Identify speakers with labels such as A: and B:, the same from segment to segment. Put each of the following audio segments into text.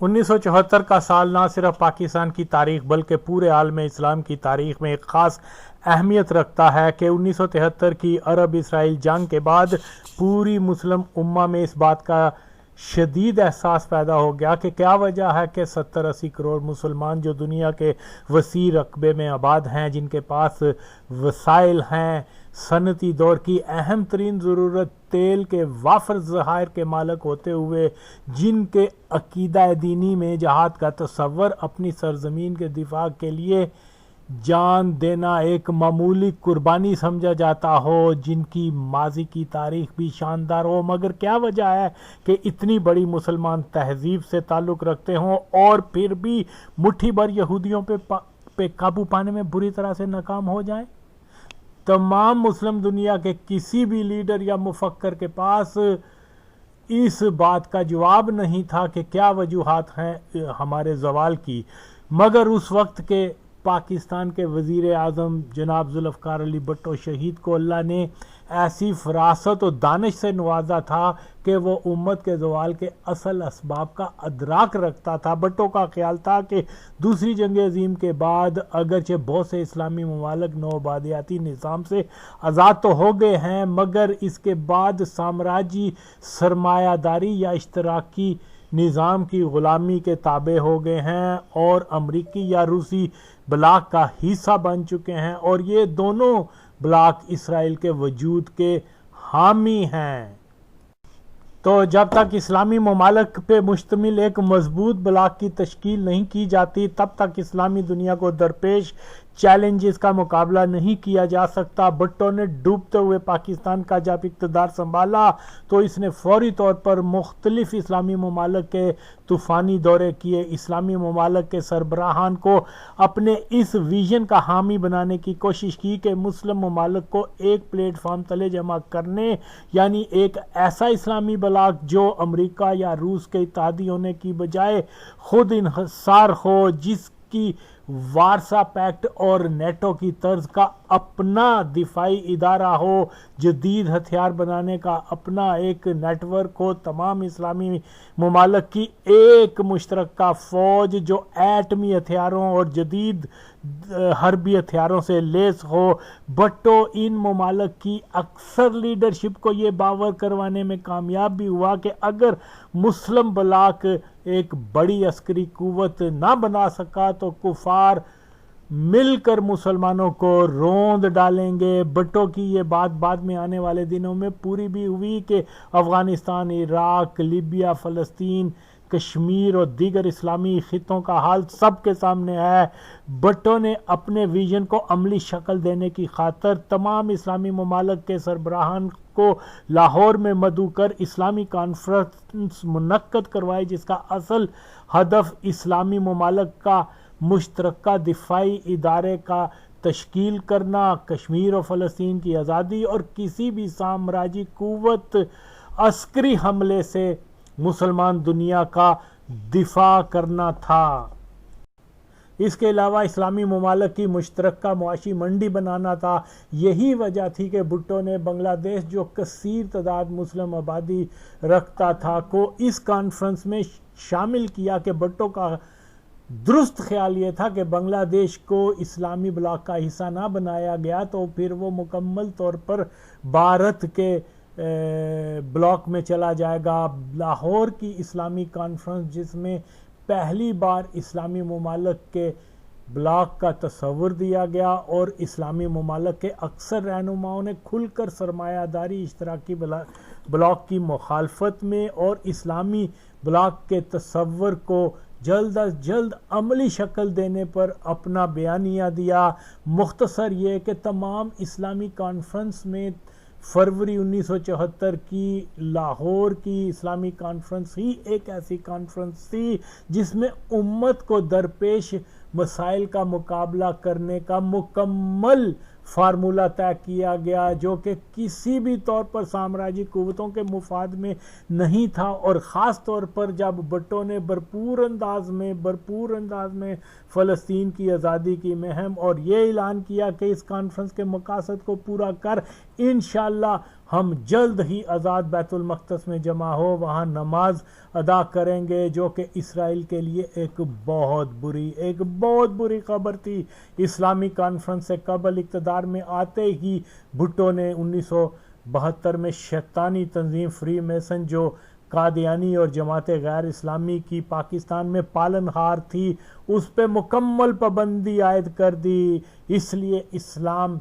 A: 1974 کا سال نہ صرف پاکستان کی تاریخ بلکہ پورے عالم اسلام کی تاریخ میں ایک خاص اہمیت رکھتا ہے کہ 1973 کی عرب اسرائیل جنگ کے بعد پوری مسلم امہ میں اس بات کا شدید احساس پیدا ہو گیا کہ کیا وجہ ہے کہ 70-80 کروڑ مسلمان جو دنیا کے وسیع رقبے میں آباد ہیں، جن کے پاس وسائل ہیں، صنعتی دور کی اہم ترین ضرورت تیل کے وافر ذخائر کے مالک ہوتے ہوئے، جن کے عقیدہ دینی میں جہاد کا تصور اپنی سرزمین کے دفاع کے لیے جان دینا ایک معمولی قربانی سمجھا جاتا ہو، جن کی ماضی کی تاریخ بھی شاندار ہو، مگر کیا وجہ ہے کہ اتنی بڑی مسلمان تہذیب سے تعلق رکھتے ہوں اور پھر بھی مٹھی بھر یہودیوں پہ قابو پانے میں بری طرح سے ناکام ہو جائیں؟ تمام مسلم دنیا کے کسی بھی لیڈر یا مفکر کے پاس اس بات کا جواب نہیں تھا کہ کیا وجوہات ہیں ہمارے زوال کی، مگر اس وقت کے پاکستان کے وزیر اعظم جناب ذوالفقار علی بھٹو شہید کو اللہ نے ایسی فراست و دانش سے نوازا تھا کہ وہ امت کے زوال کے اصل اسباب کا ادراک رکھتا تھا۔ بھٹو کا خیال تھا کہ دوسری جنگ عظیم کے بعد اگرچہ بہت سے اسلامی ممالک نوآبادیاتی نظام سے آزاد تو ہو گئے ہیں، مگر اس کے بعد سامراجی سرمایہ داری یا اشتراکی نظام کی غلامی کے تابع ہو گئے ہیں اور امریکی یا روسی بلاک کا حصہ بن چکے ہیں، اور یہ دونوں بلاک اسرائیل کے وجود کے حامی ہیں۔ تو جب تک اسلامی ممالک پہ مشتمل ایک مضبوط بلاک کی تشکیل نہیں کی جاتی، تب تک اسلامی دنیا کو درپیش چیلنجز کا مقابلہ نہیں کیا جا سکتا۔ بھٹو نے ڈوبتے ہوئے پاکستان کا جب اقتدار سنبھالا تو اس نے فوری طور پر مختلف اسلامی ممالک کے طوفانی دورے کیے، اسلامی ممالک کے سربراہان کو اپنے اس ویژن کا حامی بنانے کی کوشش کی کہ مسلم ممالک کو ایک پلیٹ فارم تلے جمع کرنے، یعنی ایک ایسا اسلامی بلاک جو امریکہ یا روس کے اتحادی ہونے کی بجائے خود انحصار ہو، جس کی وارسا پیکٹ اور نیٹو کی طرز کا اپنا دفاعی ادارہ ہو، جدید ہتھیار بنانے کا اپنا ایک نیٹ ورک ہو، تمام اسلامی ممالک کی ایک مشترکہ فوج جو ایٹمی ہتھیاروں اور جدید حربی ہتھیاروں سے لیس ہو۔ بھٹو ان ممالک کی اکثر لیڈرشپ کو یہ باور کروانے میں کامیاب بھی ہوا کہ اگر مسلم بلاک ایک بڑی عسکری قوت نہ بنا سکا تو کفار مل کر مسلمانوں کو روند ڈالیں گے۔ بھٹو کی یہ بات بعد میں آنے والے دنوں میں پوری بھی ہوئی کہ افغانستان، عراق، لیبیا، فلسطین، کشمیر اور دیگر اسلامی خطوں کا حال سب کے سامنے ہے۔ بھٹو نے اپنے ویژن کو عملی شکل دینے کی خاطر تمام اسلامی ممالک کے سربراہان کو لاہور میں مدعو کر اسلامی کانفرنس منعقد کروائی، جس کا اصل ہدف اسلامی ممالک کا مشترکہ دفاعی ادارے کا تشکیل کرنا، کشمیر اور فلسطین کی آزادی اور کسی بھی سامراجی قوت عسکری حملے سے مسلمان دنیا کا دفاع کرنا تھا۔ اس کے علاوہ اسلامی ممالک کی مشترکہ معاشی منڈی بنانا تھا۔ یہی وجہ تھی کہ بھٹو نے بنگلہ دیش، جو کثیر تعداد مسلم آبادی رکھتا تھا، کو اس کانفرنس میں شامل کیا کہ بھٹو کا درست خیال یہ تھا کہ بنگلہ دیش کو اسلامی بلاک کا حصہ نہ بنایا گیا تو پھر وہ مکمل طور پر بھارت کے بلاک میں چلا جائے گا۔ لاہور کی اسلامی کانفرنس، جس میں پہلی بار اسلامی ممالک کے بلاک کا تصور دیا گیا اور اسلامی ممالک کے اکثر رہنماؤں نے کھل کر سرمایہ داری اشتراکی بلاک کی مخالفت میں اور اسلامی بلاک کے تصور کو جلد از جلد عملی شکل دینے پر اپنا بیانیہ دیا۔ مختصر یہ کہ تمام اسلامی کانفرنس میں فروری 1974 کی لاہور کی اسلامی کانفرنس ہی ایک ایسی کانفرنس تھی جس میں امت کو درپیش مسائل کا مقابلہ کرنے کا مکمل فارمولہ طے کیا گیا، جو کہ کسی بھی طور پر سامراجی قوتوں کے مفاد میں نہیں تھا، اور خاص طور پر جب بھٹو نے بھرپور انداز میں فلسطین کی آزادی کی مہم اور یہ اعلان کیا کہ اس کانفرنس کے مقاصد کو پورا کر انشاءاللہ ہم جلد ہی آزاد بیت المقدس میں جمع ہو وہاں نماز ادا کریں گے، جو کہ اسرائیل کے لیے ایک بہت بری خبر تھی۔ اسلامی کانفرنس سے قبل اقتدار میں آتے ہی بھٹو نے 1972 میں شیطانی تنظیم فری میسن جو قادیانی اور جماعت غیر اسلامی کی پاکستان میں پالن ہار تھی، اس پہ مکمل پابندی عائد کر دی۔ اس لیے اسلام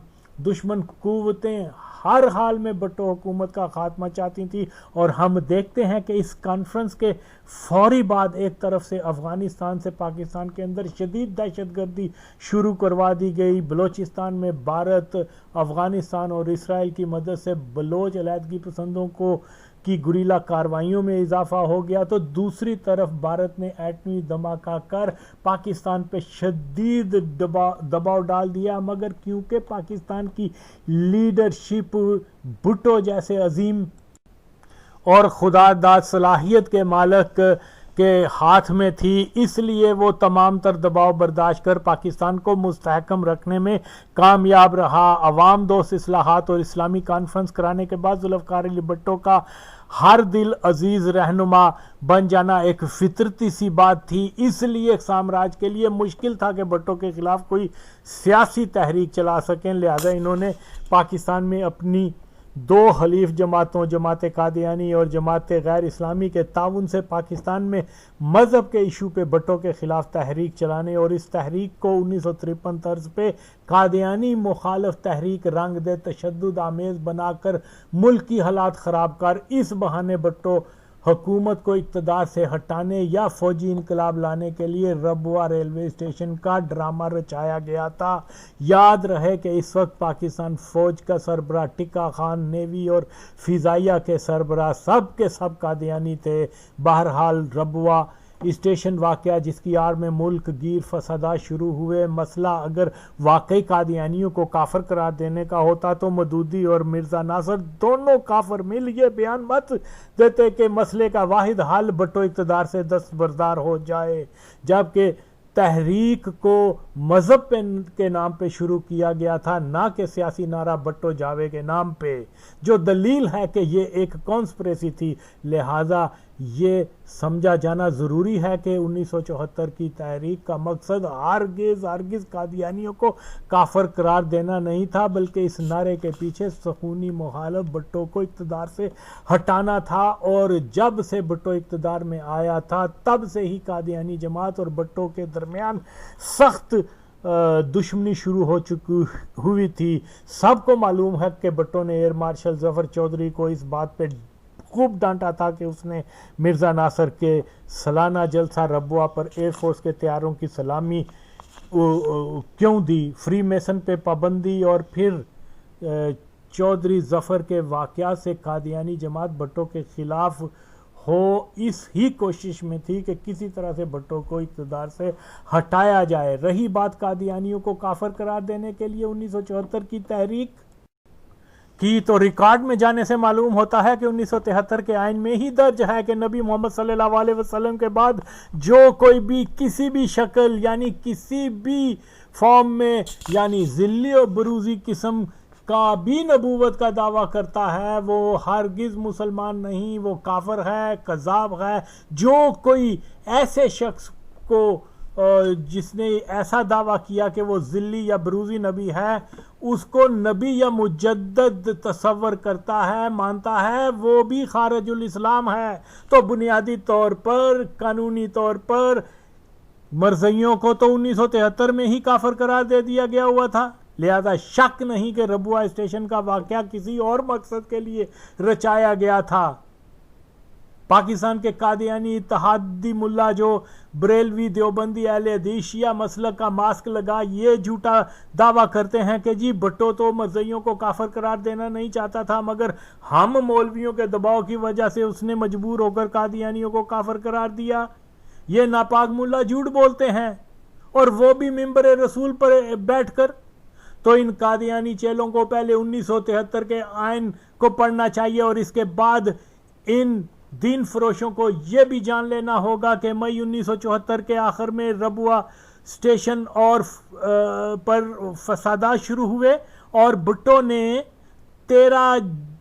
A: دشمن قوتیں ہر حال میں بھٹو حکومت کا خاتمہ چاہتی تھی، اور ہم دیکھتے ہیں کہ اس کانفرنس کے فوری بعد ایک طرف سے افغانستان سے پاکستان کے اندر شدید دہشت گردی شروع کروا دی گئی، بلوچستان میں بھارت، افغانستان اور اسرائیل کی مدد سے بلوچ علیحدگی پسندوں کی گریلا کارروائیوں میں اضافہ ہو گیا، تو دوسری طرف بھارت نے ایٹمی دھماکہ کر پاکستان پہ شدید دباؤ ڈال دیا، مگر کیونکہ پاکستان کی لیڈرشپ بھٹو جیسے عظیم اور خدا داد صلاحیت کے مالک کے ہاتھ میں تھی، اس لیے وہ تمام تر دباؤ برداشت کر پاکستان کو مستحکم رکھنے میں کامیاب رہا۔ عوام دوست اصلاحات اور اسلامی کانفرنس کرانے کے بعد ذوالفقار علی بھٹو کا ہر دل عزیز رہنما بن جانا ایک فطرتی سی بات تھی، اس لیے سامراج کے لیے مشکل تھا کہ بھٹو کے خلاف کوئی سیاسی تحریک چلا سکیں، لہذا انہوں نے پاکستان میں اپنی دو حلیف جماعتوں جماعت قادیانی اور جماعت غیر اسلامی کے تعاون سے پاکستان میں مذہب کے ایشو پہ بھٹو کے خلاف تحریک چلانے اور اس تحریک کو 1953 طرز پہ قادیانی مخالف تحریک رنگ دے تشدد آمیز بنا کر ملک کی حالات خراب کر اس بہانے بھٹو حکومت کو اقتدار سے ہٹانے یا فوجی انقلاب لانے کے لیے ربوہ ریلوے اسٹیشن کا ڈرامہ رچایا گیا تھا۔ یاد رہے کہ اس وقت پاکستان فوج کا سربراہ ٹکا خان، نیوی اور فضائیہ کے سربراہ سب کے سب قادیانی تھے۔ بہرحال ربوہ اسٹیشن واقعہ جس کی آڑ میں ملک گیر فسادات شروع ہوئے، مسئلہ اگر واقعی قادیانیوں کو کافر قرار دینے کا ہوتا تو مودودی اور مرزا ناصر دونوں کافر مل یہ بیان مت دیتے کہ مسئلے کا واحد حل بھٹو اقتدار سے دستبردار ہو جائے، جبکہ تحریک کو مذہب کے نام پہ شروع کیا گیا تھا، نہ کہ سیاسی نعرہ بھٹو جاوے کے نام پہ، جو دلیل ہے کہ یہ ایک کانسپریسی تھی۔ لہٰذا یہ سمجھا جانا ضروری ہے کہ 1974 کی تحریک کا مقصد ہرگز قادیانیوں کو کافر قرار دینا نہیں تھا، بلکہ اس نعرے کے پیچھے سکونی مخالف بھٹو کو اقتدار سے ہٹانا تھا، اور جب سے بھٹو اقتدار میں آیا تھا تب سے ہی قادیانی جماعت اور بھٹو کے درمیان سخت دشمنی شروع ہو چکی ہوئی تھی۔ سب کو معلوم ہے کہ بھٹو نے ایئر مارشل ظفر چودھری کو اس بات پہ خوب ڈانٹا تھا کہ اس نے مرزا ناصر کے سالانہ جلسہ ربوہ پر ایئر فورس کے طیاروں کی سلامی کیوں دی، فری میسن پہ پابندی، اور پھر چودھری ظفر کے واقعات سے قادیانی جماعت بھٹو کے خلاف ہو، اس ہی کوشش میں تھی کہ کسی طرح سے بھٹو کو اقتدار سے ہٹایا جائے۔ رہی بات قادیانیوں کو کافر قرار دینے کے لیے 1974 کی تحریک کی، تو ریکارڈ میں جانے سے معلوم ہوتا ہے کہ 1973 کے آئین میں ہی درج ہے کہ نبی محمد صلی اللہ علیہ وسلم کے بعد جو کوئی بھی کسی بھی شکل یعنی کسی بھی فارم میں یعنی ذلی اور بروزی قسم کا بھی نبوت کا دعویٰ کرتا ہے وہ ہرگز مسلمان نہیں، وہ کافر ہے، کذاب ہے۔ جو کوئی ایسے شخص کو جس نے ایسا دعویٰ کیا کہ وہ ذلی یا بروزی نبی ہے، اس کو نبی یا مجدد تصور کرتا ہے، مانتا ہے، وہ بھی خارج الاسلام ہے۔ تو بنیادی طور پر قانونی طور پر مرزائیوں کو تو 1973 میں ہی کافر قرار دے دیا گیا ہوا تھا، لہذا شک نہیں کہ ربوہ اسٹیشن کا واقعہ کسی اور مقصد کے لیے رچایا گیا تھا۔ پاکستان کے قادیانی اتحادی ملا جو بریلوی دیوبندی اہل حدیث شیعہ مسلک کا ماسک لگا یہ جھوٹا دعویٰ کرتے ہیں کہ جی بھٹو تو مرزائیوں کو کافر قرار دینا نہیں چاہتا تھا، مگر ہم مولویوں کے دباؤ کی وجہ سے اس نے مجبور ہو کر قادیانیوں کو کافر قرار دیا۔ یہ ناپاک ملا جھوٹ بولتے ہیں، اور وہ بھی منبر رسول پر بیٹھ کر۔ تو ان قادیانی چیلوں کو پہلے 1973 کے آئین کو پڑھنا چاہیے، اور اس کے بعد ان دین فروشوں کو یہ بھی جان لینا ہوگا کہ مئی 1974 کے آخر میں ربوہ اسٹیشن اور پر فسادات شروع ہوئے، اور بھٹو نے 13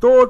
A: 2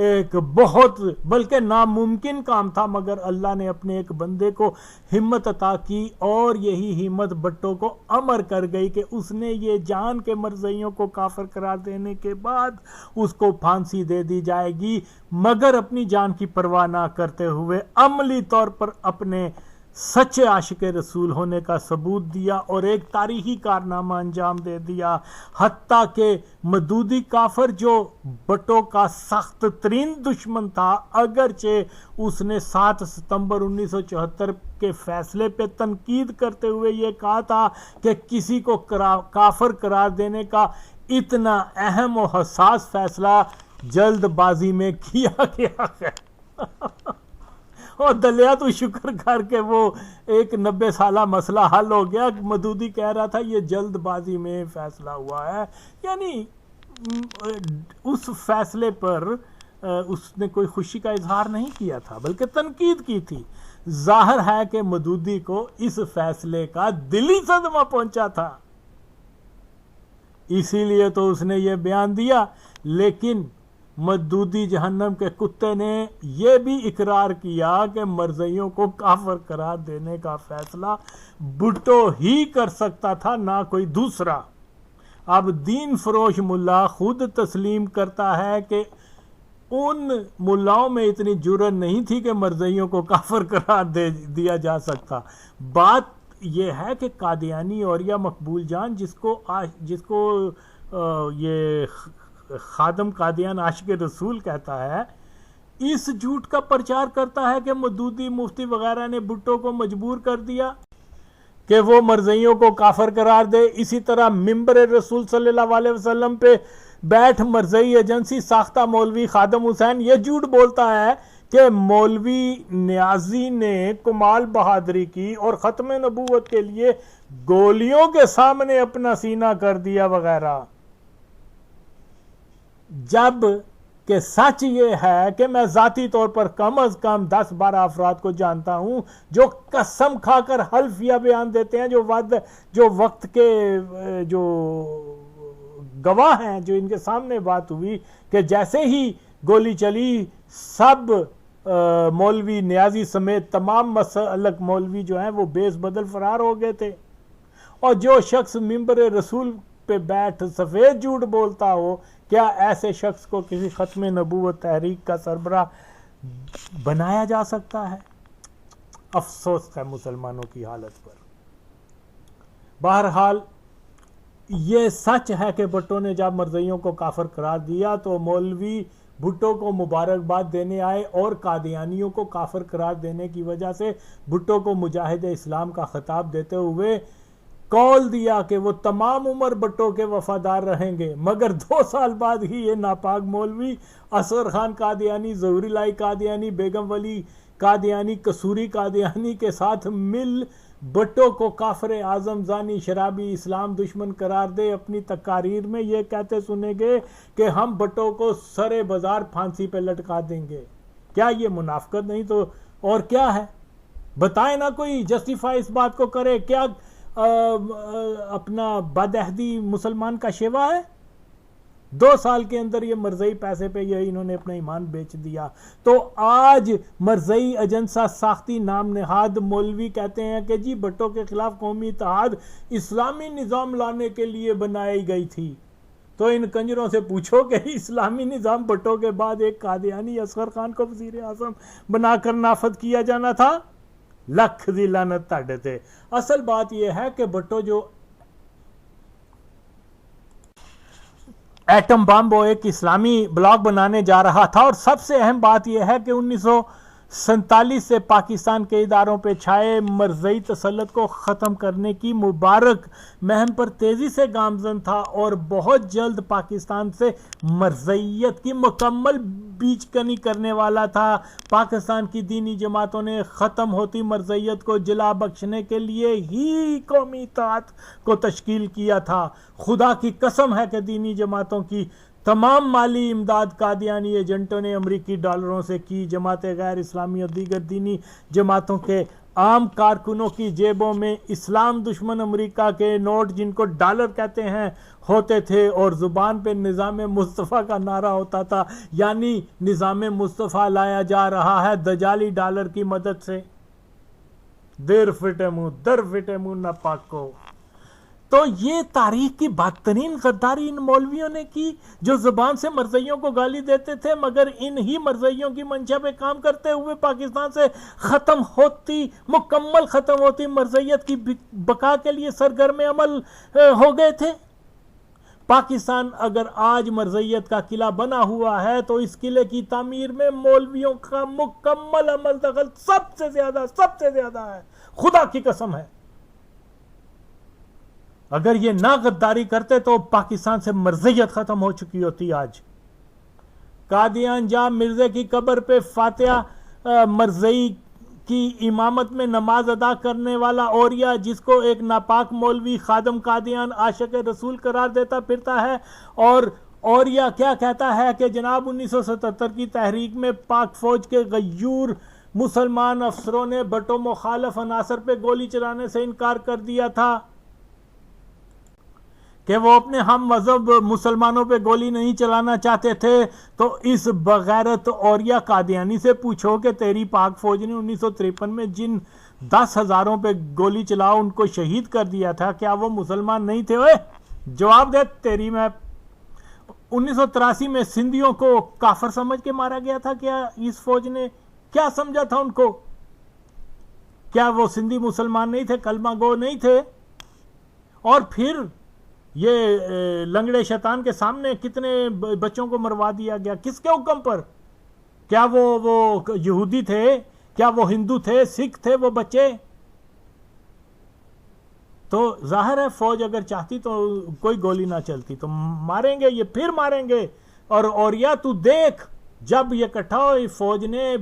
A: ایک بہت بلکہ ناممکن کام تھا، مگر اللہ نے اپنے ایک بندے کو ہمت عطا کی، اور یہی ہمت بھٹو کو امر کر گئی کہ اس نے یہ جان کے مرزائیوں کو کافر قرار دینے کے بعد اس کو پھانسی دے دی جائے گی، مگر اپنی جان کی پرواہ نہ کرتے ہوئے عملی طور پر اپنے سچے عاشق رسول ہونے کا ثبوت دیا اور ایک تاریخی کارنامہ انجام دے دیا، حتیٰ کہ مودودی کافر جو بھٹو کا سخت ترین دشمن تھا، اگرچہ اس نے 7 ستمبر 1974 کے فیصلے پہ تنقید کرتے ہوئے یہ کہا تھا کہ کسی کو کافر قرار دینے کا اتنا اہم و حساس فیصلہ جلد بازی میں کیا گیا ہے اور دلیا تو شکر کر کے وہ ایک 90 سالہ مسئلہ حل ہو گیا۔ مودودی کہہ رہا تھا یہ جلد بازی میں فیصلہ ہوا ہے، یعنی اس فیصلے پر اس نے کوئی خوشی کا اظہار نہیں کیا تھا بلکہ تنقید کی تھی۔ ظاہر ہے کہ مودودی کو اس فیصلے کا دلی صدمہ پہنچا تھا، اسی لیے تو اس نے یہ بیان دیا، لیکن مودودی جہنم کے کتے نے یہ بھی اقرار کیا کہ مرزائیوں کو کافر قرار دینے کا فیصلہ بھٹو ہی کر سکتا تھا، نہ کوئی دوسرا۔ اب دین فروش ملا خود تسلیم کرتا ہے کہ ان ملاؤں میں اتنی جرأت نہیں تھی کہ مرزائیوں کو کافر قرار دیا جا سکتا۔ بات یہ ہے کہ قادیانی اور یا مقبول جان جس کو یہ خادم قادیان عاشق رسول کہتا ہے، اس جھوٹ کا پرچار کرتا ہے کہ مودودی مفتی وغیرہ نے بھٹو کو مجبور کر دیا کہ وہ مرزائیوں کو کافر قرار دے۔ اسی طرح ممبر رسول صلی اللہ علیہ وسلم پہ بیٹھ مرزائی ایجنسی ساختہ مولوی خادم حسین یہ جھوٹ بولتا ہے کہ مولوی نیازی نے کمال بہادری کی اور ختم نبوت کے لیے گولیوں کے سامنے اپنا سینہ کر دیا وغیرہ، جب کہ سچ یہ ہے کہ میں ذاتی طور پر کم از کم 10-12 افراد کو جانتا ہوں جو قسم کھا کر حلفیہ بیان دیتے ہیں، جو وقت کے جو گواہ ہیں، جو ان کے سامنے بات ہوئی کہ جیسے ہی گولی چلی سب مولوی نیازی سمیت تمام مسلک مولوی جو ہیں وہ بیس بدل فرار ہو گئے تھے۔ اور جو شخص ممبر رسول پہ بیٹھ سفید جھوٹ بولتا ہو، کیا ایسے شخص کو کسی ختم نبوت تحریک کا سربراہ بنایا جا سکتا ہے؟ افسوس ہے مسلمانوں کی حالت پر۔ بہرحال یہ سچ ہے کہ بھٹو نے جب مرزائیوں کو کافر قرار دیا تو مولوی بھٹو کو مبارکباد دینے آئے اور قادیانیوں کو کافر قرار دینے کی وجہ سے بھٹو کو مجاہد اسلام کا خطاب دیتے ہوئے قول دیا کہ وہ تمام عمر بھٹو کے وفادار رہیں گے، مگر 2 سال بعد ہی یہ ناپاک مولوی اصغر خان قادیانی، ظہور الہی قادیانی، بیگم ولی قادیانی، قصوری قادیانی کے ساتھ مل بھٹو کو کافر اعظم، زانی، شرابی، اسلام دشمن قرار دے اپنی تقاریر میں یہ کہتے سنیں گے کہ ہم بھٹو کو سرے بازار پھانسی پہ لٹکا دیں گے۔ کیا یہ منافقت نہیں تو اور کیا ہے؟ بتائیں نا، کوئی جسٹیفائی اس بات کو کرے۔ کیا اپنا بدعہدی مسلمان کا شیوا ہے؟ 2 سال کے اندر یہ مرزائی پیسے پہ یہ انہوں نے اپنا ایمان بیچ دیا۔ تو آج مرزائی ایجنسا ساختی نام نہاد مولوی کہتے ہیں کہ جی بھٹو کے خلاف قومی اتحاد اسلامی نظام لانے کے لیے بنائی گئی تھی۔ تو ان کنجروں سے پوچھو کہ اسلامی نظام بھٹو کے بعد ایک قادیانی اصغر خان کو وزیر اعظم بنا کر نافذ کیا جانا تھا؟ لکھ دی لعنت تاڑے تھے۔ اصل بات یہ ہے کہ بھٹو جو ایٹم بم وہ ایک اسلامی بلاک بنانے جا رہا تھا، اور سب سے اہم بات یہ ہے کہ 1947 سے پاکستان کے اداروں پہ چھائے مرزائی تسلط کو ختم کرنے کی مبارک مہم پر تیزی سے گامزن تھا، اور بہت جلد پاکستان سے مرزائیت کی مکمل بیچ کنی کرنے والا تھا۔ پاکستان کی دینی جماعتوں نے ختم ہوتی مرزائیت کو جلا بخشنے کے لیے ہی قومی اتحاد کو تشکیل کیا تھا۔ خدا کی قسم ہے کہ دینی جماعتوں کی تمام مالی امداد قادیانی ایجنٹوں نے امریکی ڈالروں سے کی۔ جماعت غیر اسلامی اور دیگر دینی جماعتوں کے عام کارکنوں کی جیبوں میں اسلام دشمن امریکہ کے نوٹ جن کو ڈالر کہتے ہیں ہوتے تھے، اور زبان پہ نظام مصطفیٰ کا نعرہ ہوتا تھا، یعنی نظام مصطفیٰ لایا جا رہا ہے دجالی ڈالر کی مدد سے۔ دیر فٹے منہ در فٹے منہ نہ پاکو۔ تو یہ تاریخ کی بدترین غداری ان مولویوں نے کی جو زبان سے مرزائیوں کو گالی دیتے تھے، مگر ان ہی مرزائیوں کی منشا پہ کام کرتے ہوئے پاکستان سے مکمل ختم ہوتی مرزائیت کی بقا کے لیے سرگرم عمل ہو گئے تھے۔ پاکستان اگر آج مرزائیت کا قلعہ بنا ہوا ہے تو اس قلعے کی تعمیر میں مولویوں کا مکمل عمل دخل سب سے زیادہ ہے، خدا کی قسم ہے۔ اگر یہ نہ غداری کرتے تو پاکستان سے مرزائیت ختم ہو چکی ہوتی آج۔ قادیان جا مرزے کی قبر پہ فاتحہ مرزائی کی امامت میں نماز ادا کرنے والا اوریا، جس کو ایک ناپاک مولوی خادم قادیان عاشق رسول قرار دیتا پھرتا ہے، اور اوریا کیا کہتا ہے کہ جناب 1977 کی تحریک میں پاک فوج کے غیور مسلمان افسروں نے بھٹو مخالف عناصر پہ گولی چلانے سے انکار کر دیا تھا، کہ وہ اپنے ہم مذہب مسلمانوں پہ گولی نہیں چلانا چاہتے تھے۔ تو اس بغیرت اوریا قادیانی سے پوچھو کہ تیری پاک فوج نے 1953 میں جن 10,000 پہ گولی چلاؤ ان کو شہید کر دیا تھا، کیا وہ مسلمان نہیں تھے؟ جواب دے تیری میں۔ 1983 میں سندھیوں کو کافر سمجھ کے مارا گیا تھا، کیا اس فوج نے کیا سمجھا تھا ان کو؟ کیا وہ سندھی مسلمان نہیں تھے، کلمہ گو نہیں تھے؟ اور پھر یہ لنگڑے شیطان کے سامنے کتنے بچوں کو مروا دیا گیا، کس کے حکم پر؟ کیا وہ یہودی تھے؟ کیا وہ ہندو تھے، سکھ تھے وہ بچے؟ تو ظاہر ہے فوج اگر چاہتی تو کوئی گولی نہ چلتی، تو ماریں گے، یہ پھر ماریں گے۔ اور یا تو دیکھ جب یہ اکٹھا ہو، فوج نے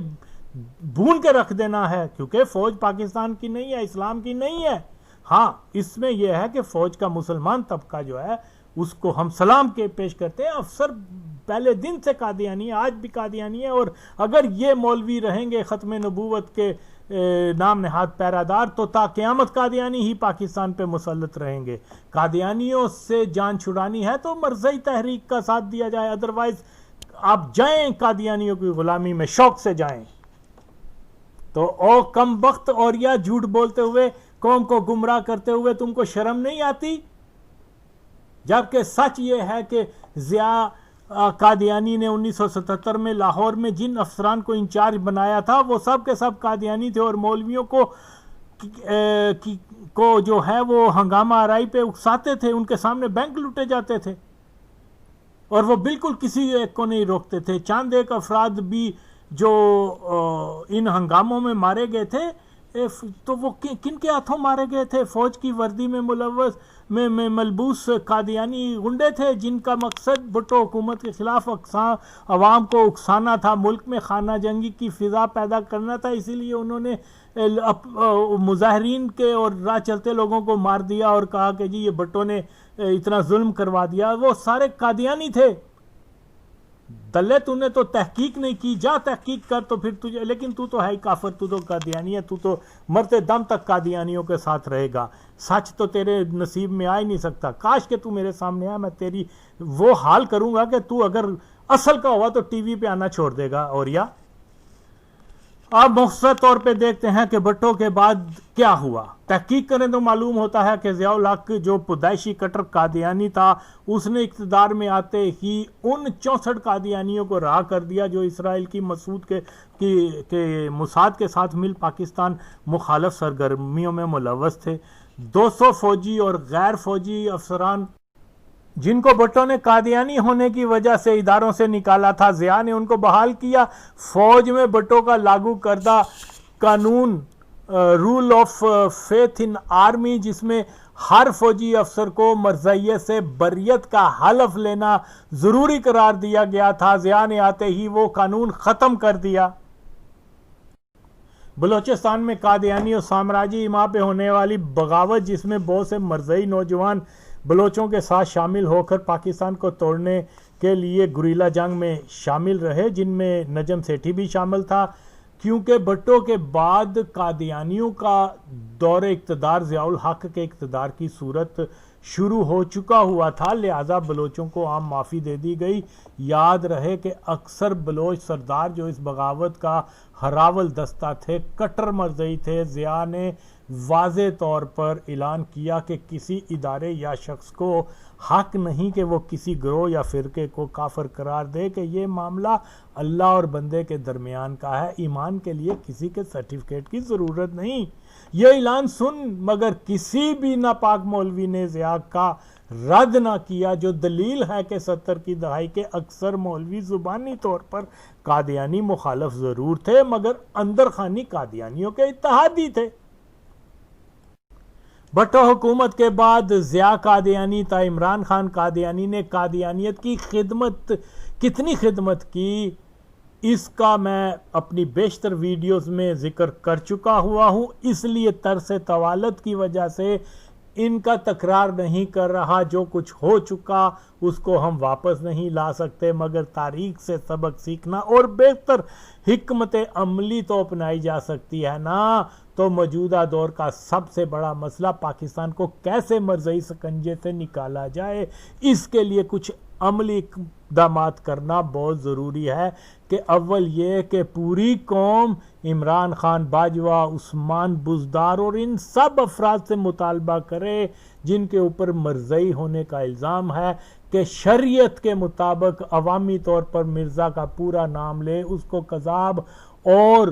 A: بھون کے رکھ دینا ہے، کیونکہ فوج پاکستان کی نہیں ہے، اسلام کی نہیں ہے۔ ہاں اس میں یہ ہے کہ فوج کا مسلمان طبقہ جو ہے اس کو ہم سلام کے پیش کرتے ہیں، افسر پہلے دن سے قادیانی ہے، آج بھی قادیانی ہے، اور اگر یہ مولوی رہیں گے ختم نبوت کے نام نہاد پیرادار تو تا قیامت قادیانی ہی پاکستان پہ مسلط رہیں گے۔ قادیانیوں سے جان چھڑانی ہے تو مرزائی تحریک کا ساتھ دیا جائے، ادروائز آپ جائیں قادیانیوں کی غلامی میں، شوق سے جائیں۔ تو او کم بخت اور یا جھوٹ بولتے ہوئے قوم کو گمراہ کرتے ہوئے تم کو شرم نہیں آتی؟ جبکہ سچ یہ ہے کہ ضیاء قادیانی نے 1977 میں لاہور میں جن افسران کو انچارج بنایا تھا وہ سب کے سب قادیانی تھے، اور مولویوں کو جو ہے وہ ہنگامہ آرائی پہ اکساتے تھے، ان کے سامنے بینک لوٹے جاتے تھے، اور وہ بالکل کسی ایک کو نہیں روکتے تھے۔ چاند ایک افراد بھی جو ان ہنگاموں میں مارے گئے تھے تو وہ کن کے ہاتھوں مارے گئے تھے؟ فوج کی وردی میں ملبوس قادیانی غنڈے تھے جن کا مقصد بھٹو حکومت کے خلاف عوام کو اکسانا تھا، ملک میں خانہ جنگی کی فضا پیدا کرنا تھا، اسی لیے انہوں نے مظاہرین کے اور راہ چلتے لوگوں کو مار دیا اور کہا کہ جی یہ بھٹو نے اتنا ظلم کروا دیا۔ وہ سارے قادیانی تھے۔ دلے تو نے تو تحقیق نہیں کی، جا تحقیق کر تو پھر تجھے، لیکن تو تو ہے ہی کافر، تو قادیانی ہے، تو مرتے دم تک قادیانیوں کے ساتھ رہے گا۔ سچ تو تیرے نصیب میں آ ہی نہیں سکتا۔ کاش کہ تو میرے سامنے آیا، میں تیری وہ حال کروں گا کہ تو اگر اصل کا ہوا تو ٹی وی پہ آنا چھوڑ دے گا۔ اور یا آپ مختصر طور پہ دیکھتے ہیں کہ بھٹو کے بعد کیا ہوا۔ تحقیق کریں تو معلوم ہوتا ہے کہ ضیاء الحق جو پیدائشی کٹر قادیانی تھا، اس نے اقتدار میں آتے ہی ان 64 قادیانیوں کو رہا کر دیا جو اسرائیل کی موساد کے ساتھ مل پاکستان مخالف سرگرمیوں میں ملوث تھے۔ 200 فوجی اور غیر فوجی افسران جن کو بھٹو نے قادیانی ہونے کی وجہ سے اداروں سے نکالا تھا، ضیاء نے ان کو بحال کیا۔ فوج میں بھٹو کا لاگو کردہ قانون rule of faith in army, جس میں ہر فوجی افسر کو مرزائیت سے بریت کا حلف لینا ضروری قرار دیا گیا تھا، ضیاء نے آتے ہی وہ قانون ختم کر دیا۔ بلوچستان میں قادیانی اور سامراجی اماں پہ ہونے والی بغاوت، جس میں بہت سے مرزائی نوجوان بلوچوں کے ساتھ شامل ہو کر پاکستان کو توڑنے کے لیے گریلا جنگ میں شامل رہے، جن میں نجم سیٹھی بھی شامل تھا، کیونکہ بھٹو کے بعد قادیانیوں کا دور اقتدار ضیاء الحق کے اقتدار کی صورت شروع ہو چکا ہوا تھا، لہذا بلوچوں کو عام معافی دے دی گئی۔ یاد رہے کہ اکثر بلوچ سردار جو اس بغاوت کا ہراول دستہ تھے کٹر مرزئی تھے۔ ضیاء نے واضح طور پر اعلان کیا کہ کسی ادارے یا شخص کو حق نہیں کہ وہ کسی گروہ یا فرقے کو کافر قرار دے کہ یہ معاملہ اللہ اور بندے کے درمیان کا ہے، ایمان کے لیے کسی کے سرٹیفکیٹ کی ضرورت نہیں۔ یہ اعلان سن مگر کسی بھی ناپاک مولوی نے ضیاء کا رد نہ کیا، جو دلیل ہے کہ 70 کی دہائی کے اکثر مولوی زبانی طور پر قادیانی مخالف ضرور تھے مگر اندر خانی قادیانیوں کے اتحادی تھے۔ بھٹو حکومت کے بعد ضیاء قادیانی تا عمران خان قادیانی نے قادیانیت کی خدمت کتنی خدمت کی، اس کا میں اپنی بیشتر ویڈیوز میں ذکر کر چکا ہوا ہوں، اس لیے طرز طوالت کی وجہ سے ان کا تکرار نہیں کر رہا۔ جو کچھ ہو چکا اس کو ہم واپس نہیں لا سکتے مگر تاریخ سے سبق سیکھنا اور بہتر حکمت عملی تو اپنائی جا سکتی ہے نا۔ تو موجودہ دور کا سب سے بڑا مسئلہ پاکستان کو کیسے مرزئی سکنجے سے نکالا جائے، اس کے لیے کچھ عملی اقدامات کرنا بہت ضروری ہے۔ کہ اول یہ کہ پوری قوم عمران خان باجوہ، عثمان بزدار اور ان سب افراد سے مطالبہ کرے جن کے اوپر مرزئی ہونے کا الزام ہے کہ شریعت کے مطابق عوامی طور پر مرزا کا پورا نام لے، اس کو کذاب اور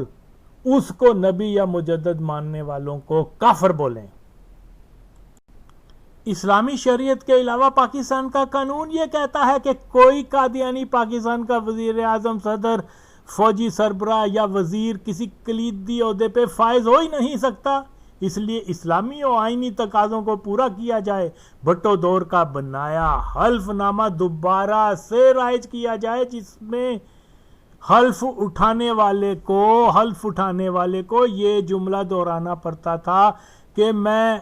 A: اس کو نبی یا مجدد ماننے والوں کو کافر بولیں۔ اسلامی شریعت کے علاوہ پاکستان کا قانون یہ کہتا ہے کہ کوئی قادیانی پاکستان کا وزیر اعظم، صدر، فوجی سربراہ یا وزیر کسی کلیدی عہدے پہ فائز ہو ہی نہیں سکتا۔ اس لیے اسلامی اور آئینی تقاضوں کو پورا کیا جائے۔ بھٹو دور کا بنایا حلف نامہ دوبارہ سے رائج کیا جائے جس میں حلف اٹھانے والے کو یہ جملہ دہرانا پڑتا تھا کہ میں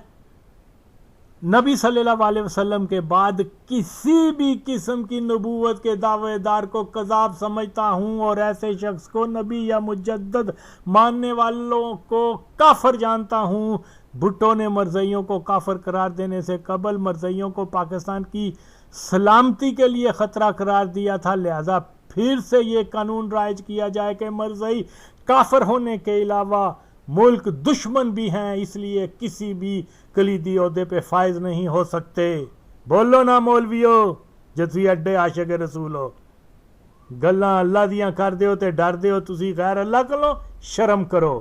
A: نبی صلی اللہ علیہ وسلم کے بعد کسی بھی قسم کی نبوت کے دعوے دار کو کذاب سمجھتا ہوں اور ایسے شخص کو نبی یا مجدد ماننے والوں کو کافر جانتا ہوں۔ بھٹو نے مرزئیوں کو کافر قرار دینے سے قبل مرزئیوں کو پاکستان کی سلامتی کے لیے خطرہ قرار دیا تھا، لہذا پھر سے یہ قانون رائج کیا جائے کہ مرزئی کافر ہونے کے علاوہ ملک دشمن بھی ہیں، اس لیے کسی بھی کلیدی عہدے پہ فائز نہیں ہو سکتے۔ بولو نا مولویو جتوی اڈے عاشق رسول ہو، گلاں اللہ دیاں کر دیو تے ڈر دیو، تسی غیر اللہ کلو شرم کرو۔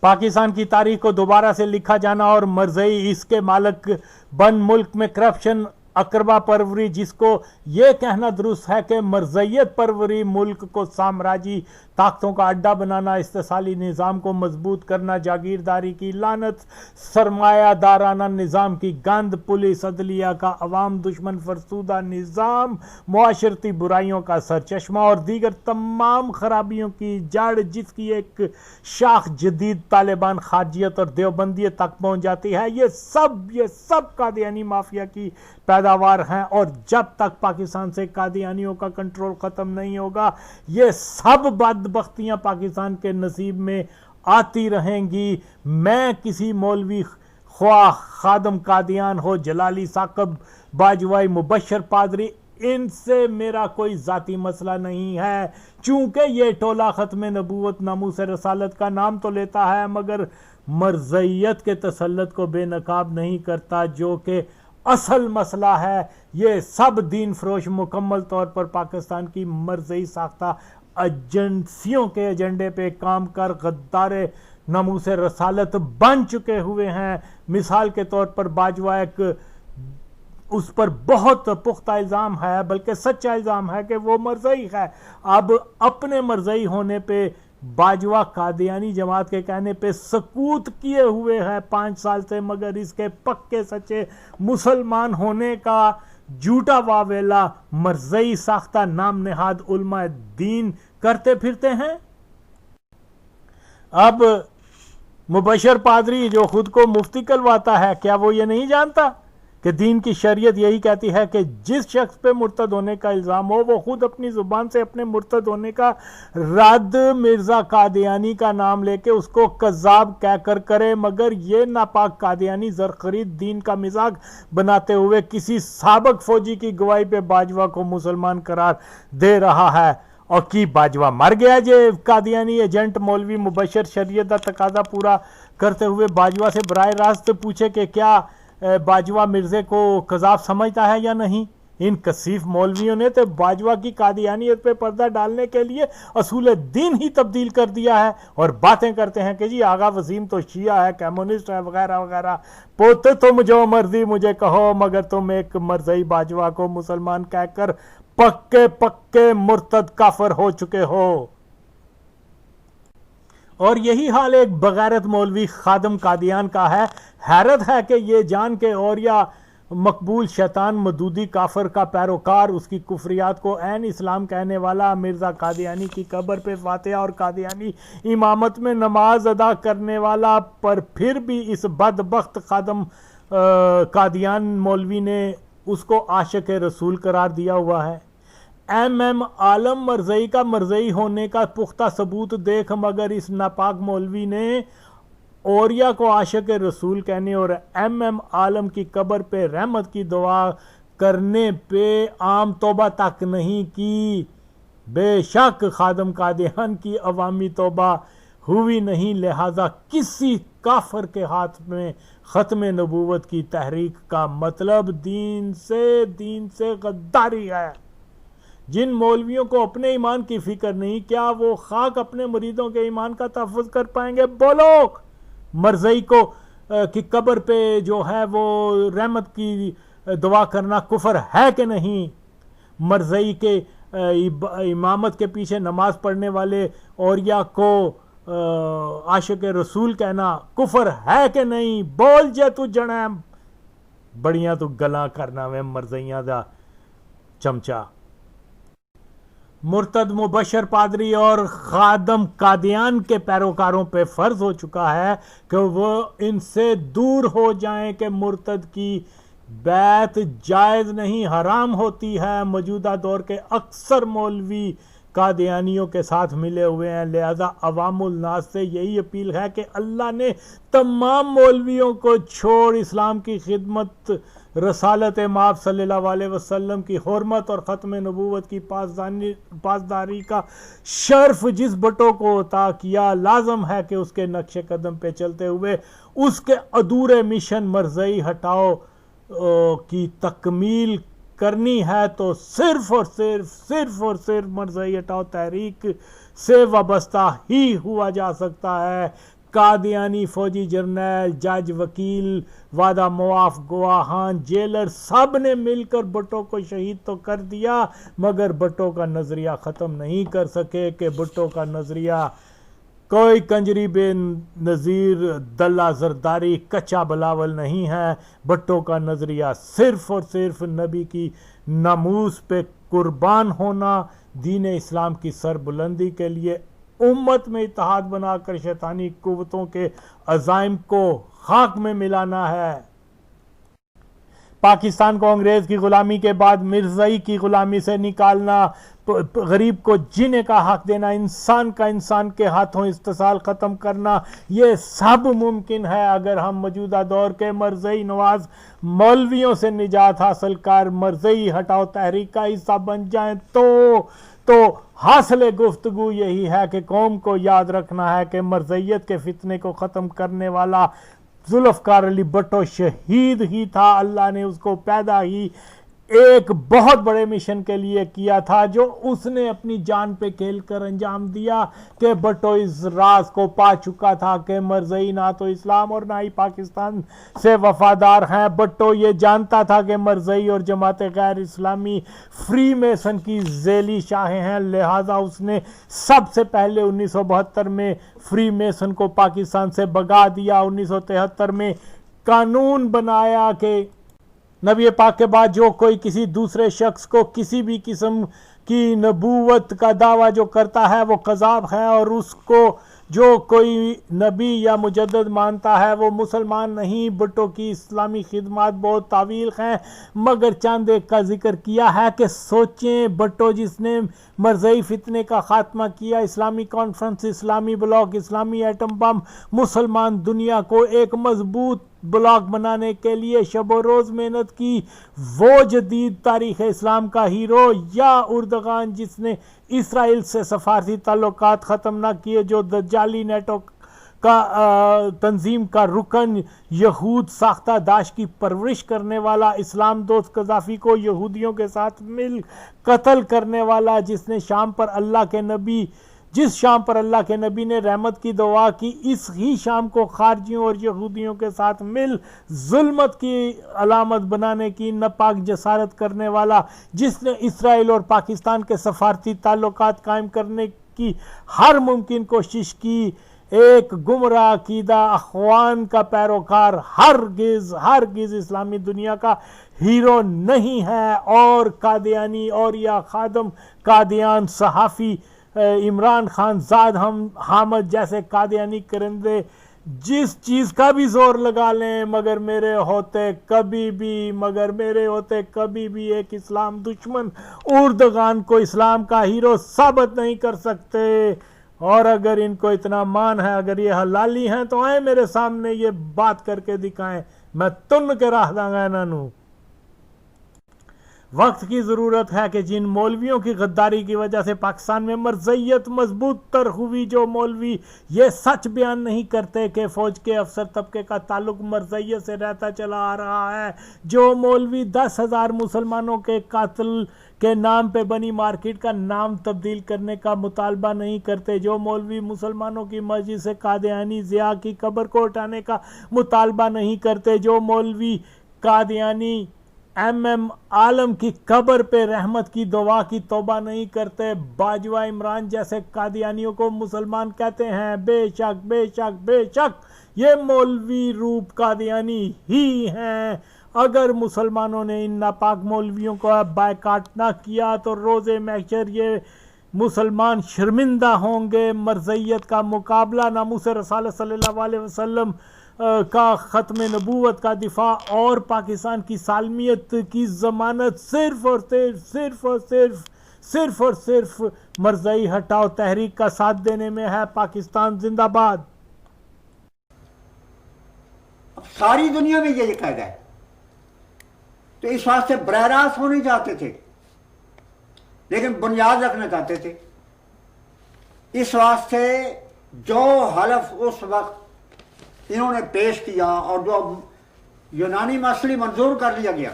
A: پاکستان کی تاریخ کو دوبارہ سے لکھا جانا اور مرزئی اس کے مالک بن ملک میں کرپشن، اقربا پروری، جس کو یہ کہنا درست ہے کہ مرزیت پروری ملک کو سامراجی طاقتوں کا اڈا بنانا، استحصالی نظام کو مضبوط کرنا، جاگیرداری کی لعنت، سرمایہ دارانہ نظام کی گند، پولیس عدلیہ کا عوام دشمن فرسودہ نظام، معاشرتی برائیوں کا سرچشمہ اور دیگر تمام خرابیوں کی جڑ جس کی ایک شاخ جدید طالبان خارجیت اور دیوبندیت تک پہنچ جاتی ہے، یہ سب قادیانی مافیا کی پیداوار ہیں، اور جب تک پاکستان سے قادیانیوں کا کنٹرول ختم نہیں ہوگا یہ سب بدبختیاں پاکستان کے نصیب میں آتی رہیں گی۔ میں کسی مولوی خواہ خادم قادیان ہو، جلالی، ثاقب، باجوائی، مبشر، پادری، ان سے میرا کوئی ذاتی مسئلہ نہیں ہے، چونکہ یہ ٹولہ ختم نبوت ناموس رسالت کا نام تو لیتا ہے مگر مرزیت کے تسلط کو بے نقاب نہیں کرتا، جو کہ اصل مسئلہ ہے۔ یہ سب دین فروش مکمل طور پر پاکستان کی مرزئی ساختہ ایجنسیوں کے ایجنڈے پہ کام کر غدار ناموس رسالت بن چکے ہوئے ہیں۔ مثال کے طور پر باجوہ ایک اس پر بہت پختہ الزام ہے، بلکہ سچا الزام ہے کہ وہ مرزئی ہے۔ اب اپنے مرزئی ہونے پہ باجوہ قادیانی جماعت کے کہنے پہ سکوت کیے ہوئے ہے 5 سال سے، مگر اس کے پکے سچے مسلمان ہونے کا جھوٹا واویلا مرزئی ساختہ نام نہاد علماء دین کرتے پھرتے ہیں۔ اب مبشر پادری جو خود کو مفتی کلواتا ہے، کیا وہ یہ نہیں جانتا کہ دین کی شریعت یہی کہتی ہے کہ جس شخص پہ مرتد ہونے کا الزام ہو وہ خود اپنی زبان سے اپنے مرتد ہونے کا رد مرزا قادیانی کا نام لے کے اس کو کذاب کہہ کر کرے، مگر یہ ناپاک قادیانی زرخرید دین کا مزاج بناتے ہوئے کسی سابق فوجی کی گواہی پہ باجوہ کو مسلمان قرار دے رہا ہے۔ اور کی باجوہ مر گیا جے قادیانی ایجنٹ مولوی مبشر شریعت دا تقاضا پورا کرتے ہوئے باجوہ سے براہ راست پوچھے کہ کیا باجوہ مرزے کو قذاب سمجھتا ہے یا نہیں۔ ان کثیف مولویوں نے تو باجوہ کی قادیانیت پہ پردہ ڈالنے کے لیے اصول دین ہی تبدیل کر دیا ہے، اور باتیں کرتے ہیں کہ جی آغا وسیم تو شیعہ ہے، کمیونسٹ ہے، وغیرہ وغیرہ۔ پوتے تم جو مرضی مجھے کہو، مگر تم ایک مرزئی باجوہ کو مسلمان کہہ کر پکے پکے مرتد کافر ہو چکے ہو۔ اور یہی حال ایک بغیرت مولوی خادم قادیان کا ہے۔ حیرت ہے کہ یہ جان کے اوریا مقبول شیطان مدودی کافر کا پیروکار، اس کی کفریات کو عین اسلام کہنے والا مرزا قادیانی کی قبر پہ فاتحہ اور قادیانی امامت میں نماز ادا کرنے والا، پر پھر بھی اس بدبخت خادم قادیان مولوی نے اس کو عاشق رسول قرار دیا ہوا ہے۔ ایم عالم مرزئی کا مرزئی ہونے کا پختہ ثبوت دیکھ مگر اس ناپاک مولوی نے اوریا کو عاشق رسول کہنے اور ایم عالم کی قبر پہ رحمت کی دعا کرنے پہ عام توبہ تک نہیں کی۔ بے شک خادم قادیان کی عوامی توبہ ہوئی نہیں، لہذا کسی کافر کے ہاتھ میں ختم نبوت کی تحریک کا مطلب دین سے غداری ہے۔ جن مولویوں کو اپنے ایمان کی فکر نہیں، کیا وہ خاک اپنے مریدوں کے ایمان کا تحفظ کر پائیں گے؟ بولو۔ مرزئی کو کی قبر پہ جو ہے وہ رحمت کی دعا کرنا کفر ہے کہ نہیں؟ مرزئی کے امامت کے پیچھے نماز پڑھنے والے اوریا کو عاشق رسول کہنا کفر ہے کہ نہیں؟ بول جے تو جڑیں بڑیاں تو گلاں کرنا میں مرزئیاں دا چمچا۔ مرتد مبشر پادری اور خادم قادیان کے پیروکاروں پہ فرض ہو چکا ہے کہ وہ ان سے دور ہو جائیں کہ مرتد کی بیعت جائز نہیں، حرام ہوتی ہے۔ موجودہ دور کے اکثر مولوی قادیانیوں کے ساتھ ملے ہوئے ہیں، لہذا عوام الناس سے یہی اپیل ہے کہ اللہ نے تمام مولویوں کو چھوڑ اسلام کی خدمت، رسالت مآب صلی اللہ علیہ وسلم کی حرمت اور ختم نبوت کی پاسداری کا شرف جس بٹوں کو عطا کیا، لازم ہے کہ اس کے نقش قدم پہ چلتے ہوئے اس کے ادھورے مشن مرزئی ہٹاؤ کی تکمیل کرنی ہے تو صرف اور صرف مرزئی ہٹاؤ تحریک سے وابستہ ہی ہوا جا سکتا ہے۔ قادیانی فوجی جرنیل، جج، وکیل، وعدہ معاف، گواہان، جیلر سب نے مل کر بھٹو کو شہید تو کر دیا، مگر بھٹو کا نظریہ ختم نہیں کر سکے کہ بھٹو کا نظریہ کوئی کنجری بے نظیر دلہ زرداری کچا بلاول نہیں ہے۔ بھٹو کا نظریہ صرف اور صرف نبی کی ناموس پہ قربان ہونا، دین اسلام کی سربلندی کے لیے امت میں اتحاد بنا کر شیطانی قوتوں کے عزائم کو خاک میں ملانا ہے۔ پاکستان کو انگریز کی غلامی کے بعد مرزئی کی غلامی سے نکالنا، غریب کو جینے کا حق دینا، انسان کا انسان کے ہاتھوں استحصال ختم کرنا، یہ سب ممکن ہے اگر ہم موجودہ دور کے مرزئی نواز مولویوں سے نجات حاصل کر مرزئی ہٹاؤ تحریک کا حصہ بن جائیں تو حاصل گفتگو یہی ہے کہ قوم کو یاد رکھنا ہے کہ مرزیت کے فتنے کو ختم کرنے والا ذوالفقار علی بھٹو شہید ہی تھا۔ اللہ نے اس کو پیدا ہی ایک بہت بڑے مشن کے لیے کیا تھا جو اس نے اپنی جان پہ کھیل کر انجام دیا کہ بھٹو اس راز کو پا چکا تھا کہ مرزئی نہ تو اسلام اور نہ ہی پاکستان سے وفادار ہیں۔ بھٹو یہ جانتا تھا کہ مرزئی اور جماعت غیر اسلامی فری میسن کی ذیلی شاہیں ہیں، لہٰذا اس نے سب سے پہلے 1972 میں فری میسن کو پاکستان سے بھگا دیا۔ 1973 میں قانون بنایا کہ نبی پاک کے بعد جو کوئی کسی دوسرے شخص کو کسی بھی قسم کی نبوت کا دعویٰ جو کرتا ہے وہ کذاب ہے اور اس کو جو کوئی نبی یا مجدد مانتا ہے وہ مسلمان نہیں۔ بھٹو کی اسلامی خدمات بہت طویل ہیں، مگر چند ایک کا ذکر کیا ہے کہ سوچیں۔ بھٹو جس نے مرزائی فتنے کا خاتمہ کیا، اسلامی کانفرنس، اسلامی بلاک، اسلامی ایٹم بم، مسلمان دنیا کو ایک مضبوط بلاک بنانے کے لیے شب و روز محنت کی، وہ جدید تاریخ اسلام کا ہیرو، یا اردغان جس نے اسرائیل سے سفارتی تعلقات ختم نہ کیے، جو دجالی نیٹو کا تنظیم کا رکن، یہود ساختہ داعش کی پرورش کرنے والا، اسلام دوست قذافی کو یہودیوں کے ساتھ مل قتل کرنے والا، جس شام پر اللہ کے نبی نے رحمت کی دعا کی، اس ہی شام کو خارجیوں اور یہودیوں کے ساتھ مل ظلمت کی علامت بنانے کی ناپاک جسارت کرنے والا، جس نے اسرائیل اور پاکستان کے سفارتی تعلقات قائم کرنے کی ہر ممکن کوشش کی، ایک گمراہ عقیدہ اخوان کا پیروکار ہرگز اسلامی دنیا کا ہیرو نہیں ہے، اور قادیانی اور یا خادم قادیان، صحافی عمران خان زاد حامد جیسے قادیانی کرندے جس چیز کا بھی زور لگا لیں، مگر میرے ہوتے کبھی بھی ایک اسلام دشمن اردغان کو اسلام کا ہیرو ثابت نہیں کر سکتے۔ اور اگر ان کو اتنا مان ہے، اگر یہ حلالی ہیں تو آئیں میرے سامنے یہ بات کر کے دکھائیں، میں تن کے راہ داں گا انہوں۔ وقت کی ضرورت ہے کہ جن مولویوں کی غداری کی وجہ سے پاکستان میں مرزیت مضبوط تر ہوئی، جو مولوی یہ سچ بیان نہیں کرتے کہ فوج کے افسر طبقے کا تعلق مرزیت سے رہتا چلا آ رہا ہے، جو مولوی 10,000 مسلمانوں کے قاتل کے نام پہ بنی مارکیٹ کا نام تبدیل کرنے کا مطالبہ نہیں کرتے، جو مولوی مسلمانوں کی مسجد سے قادیانی ضیاء کی قبر کو اٹھانے کا مطالبہ نہیں کرتے، جو مولوی قادیانی عالم کی قبر پہ رحمت کی دعا کی توبہ نہیں کرتے، باجوہ عمران جیسے قادیانیوں کو مسلمان کہتے ہیں۔ بے شک یہ مولوی روپ قادیانی ہی ہیں۔ اگر مسلمانوں نے ان ناپاک مولویوں کو بائیکاٹ نہ کیا تو روز محشر یہ مسلمان شرمندہ ہوں گے۔ مرزیت کا مقابلہ، ناموس رسالت صلی اللہ علیہ وسلم کا ختم نبوت کا دفاع اور پاکستان کی سالمیت کی ضمانت صرف اور صرف مرزائی ہٹاؤ تحریک کا ساتھ دینے میں ہے۔ پاکستان زندہ باد۔
B: ساری دنیا میں یہ کہہ گئے تو اس واسطے براہ راست ہونے چاہتے تھے، لیکن بنیاد رکھنا چاہتے تھے۔ اس واسطے جو حلف اس وقت انہوں نے پیش کیا اور جو یونانی مسئلہ منظور کر لیا گیا،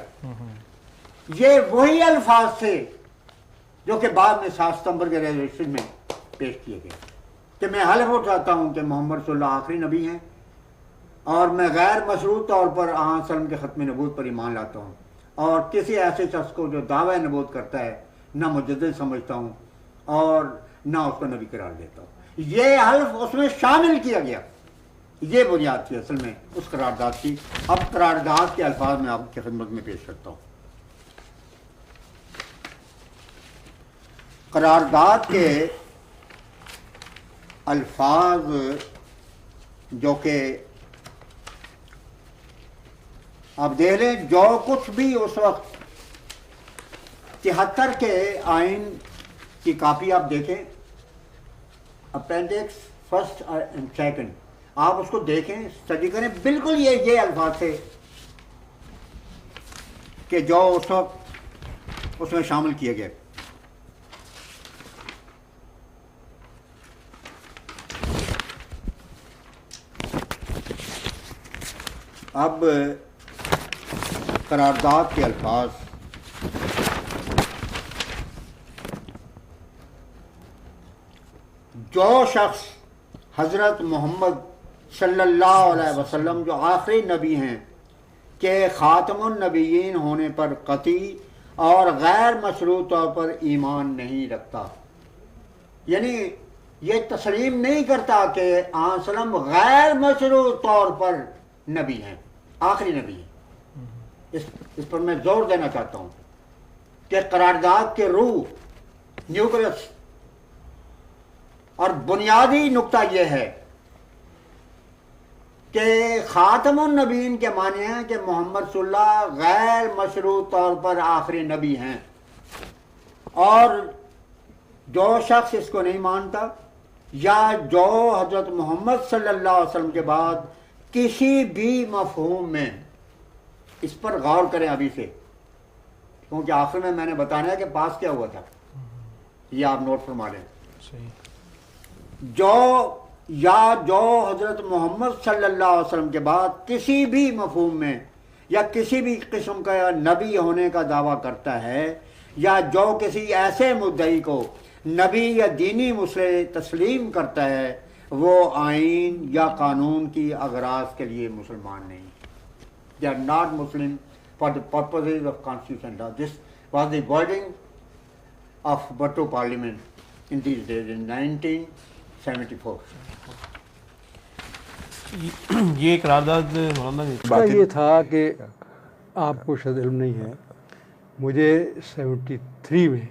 B: یہ وہی الفاظ تھے جو کہ بعد میں 7 ستمبر کے ریزولوشن میں پیش کیے گئے، کہ میں حلف اٹھاتا ہوں کہ محمد صلی اللہ آخری نبی ہیں، اور میں غیر مشروط طور پر آن صلی اللہ علیہ وسلم کے ختم نبوت پر ایمان لاتا ہوں، اور کسی ایسے شخص کو جو دعوی نبوت کرتا ہے نہ مجدد سمجھتا ہوں اور نہ اس کو نبی قرار دیتا ہوں۔ یہ حلف اس میں شامل کیا گیا، یہ بنیاد تھی اصل میں اس قرارداد کی۔ اب قرارداد کے الفاظ میں آپ کی خدمت میں پیش کرتا ہوں۔ قرارداد کے الفاظ جو کہ آپ دیکھ لیں، جو کچھ بھی اس وقت 73 کے آئین کی کاپی آپ دیکھیں، اپینڈکس 1 اور 2، آپ اس کو دیکھیں، اسٹڈی کریں، بالکل یہ الفاظ تھے کہ جو اس وقت اس میں شامل کیے گئے۔ اب قرارداد کے الفاظ، جو شخص حضرت محمد صلی اللہ علیہ وسلم جو آخری نبی ہیں کہ خاتم النبیین ہونے پر قطعی اور غیر مشروط طور پر ایمان نہیں رکھتا، یعنی یہ تسلیم نہیں کرتا کہ آن وسلم غیر مشروط طور پر نبی ہیں، آخری نبی ہیں، اس پر میں زور دینا چاہتا ہوں کہ قرارداد کے روح نیوکلس اور بنیادی نقطہ یہ ہے کہ خاتم النبیین کے معنی ہیں کہ محمد صلی اللہ غیر مشروط طور پر آخری نبی ہیں، اور جو شخص اس کو نہیں مانتا یا جو حضرت محمد صلی اللہ علیہ وسلم کے بعد کسی بھی مفہوم میں، اس پر غور کریں ابھی سے، کیونکہ آخر میں نے بتانا ہے کہ پاس کیا ہوا تھا، یہ آپ نوٹ فرما لیں، جو حضرت محمد صلی اللہ علیہ وسلم کے بعد کسی بھی مفہوم میں یا کسی بھی قسم کا نبی ہونے کا دعویٰ کرتا ہے، یا جو کسی ایسے مدعی کو نبی یا دینی مسئلے تسلیم کرتا ہے، وہ آئین یا قانون کی اغراض کے لیے مسلمان نہیں. They are not Muslim for the purposes of constitution law. This was the wording of Bhutto Parliament in these days in 1974.
C: یہ قرارداد مولانا
D: اس کا یہ تھا کہ آپ کو شاید علم نہیں ہے، مجھے 73 میں